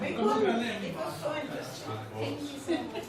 H: Because it was so interesting.
B: Thank you so much.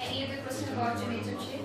B: Any other question about Junaid Jamshed?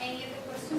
B: Any other question?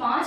B: 5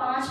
B: 5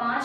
B: 5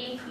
B: 1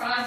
B: 5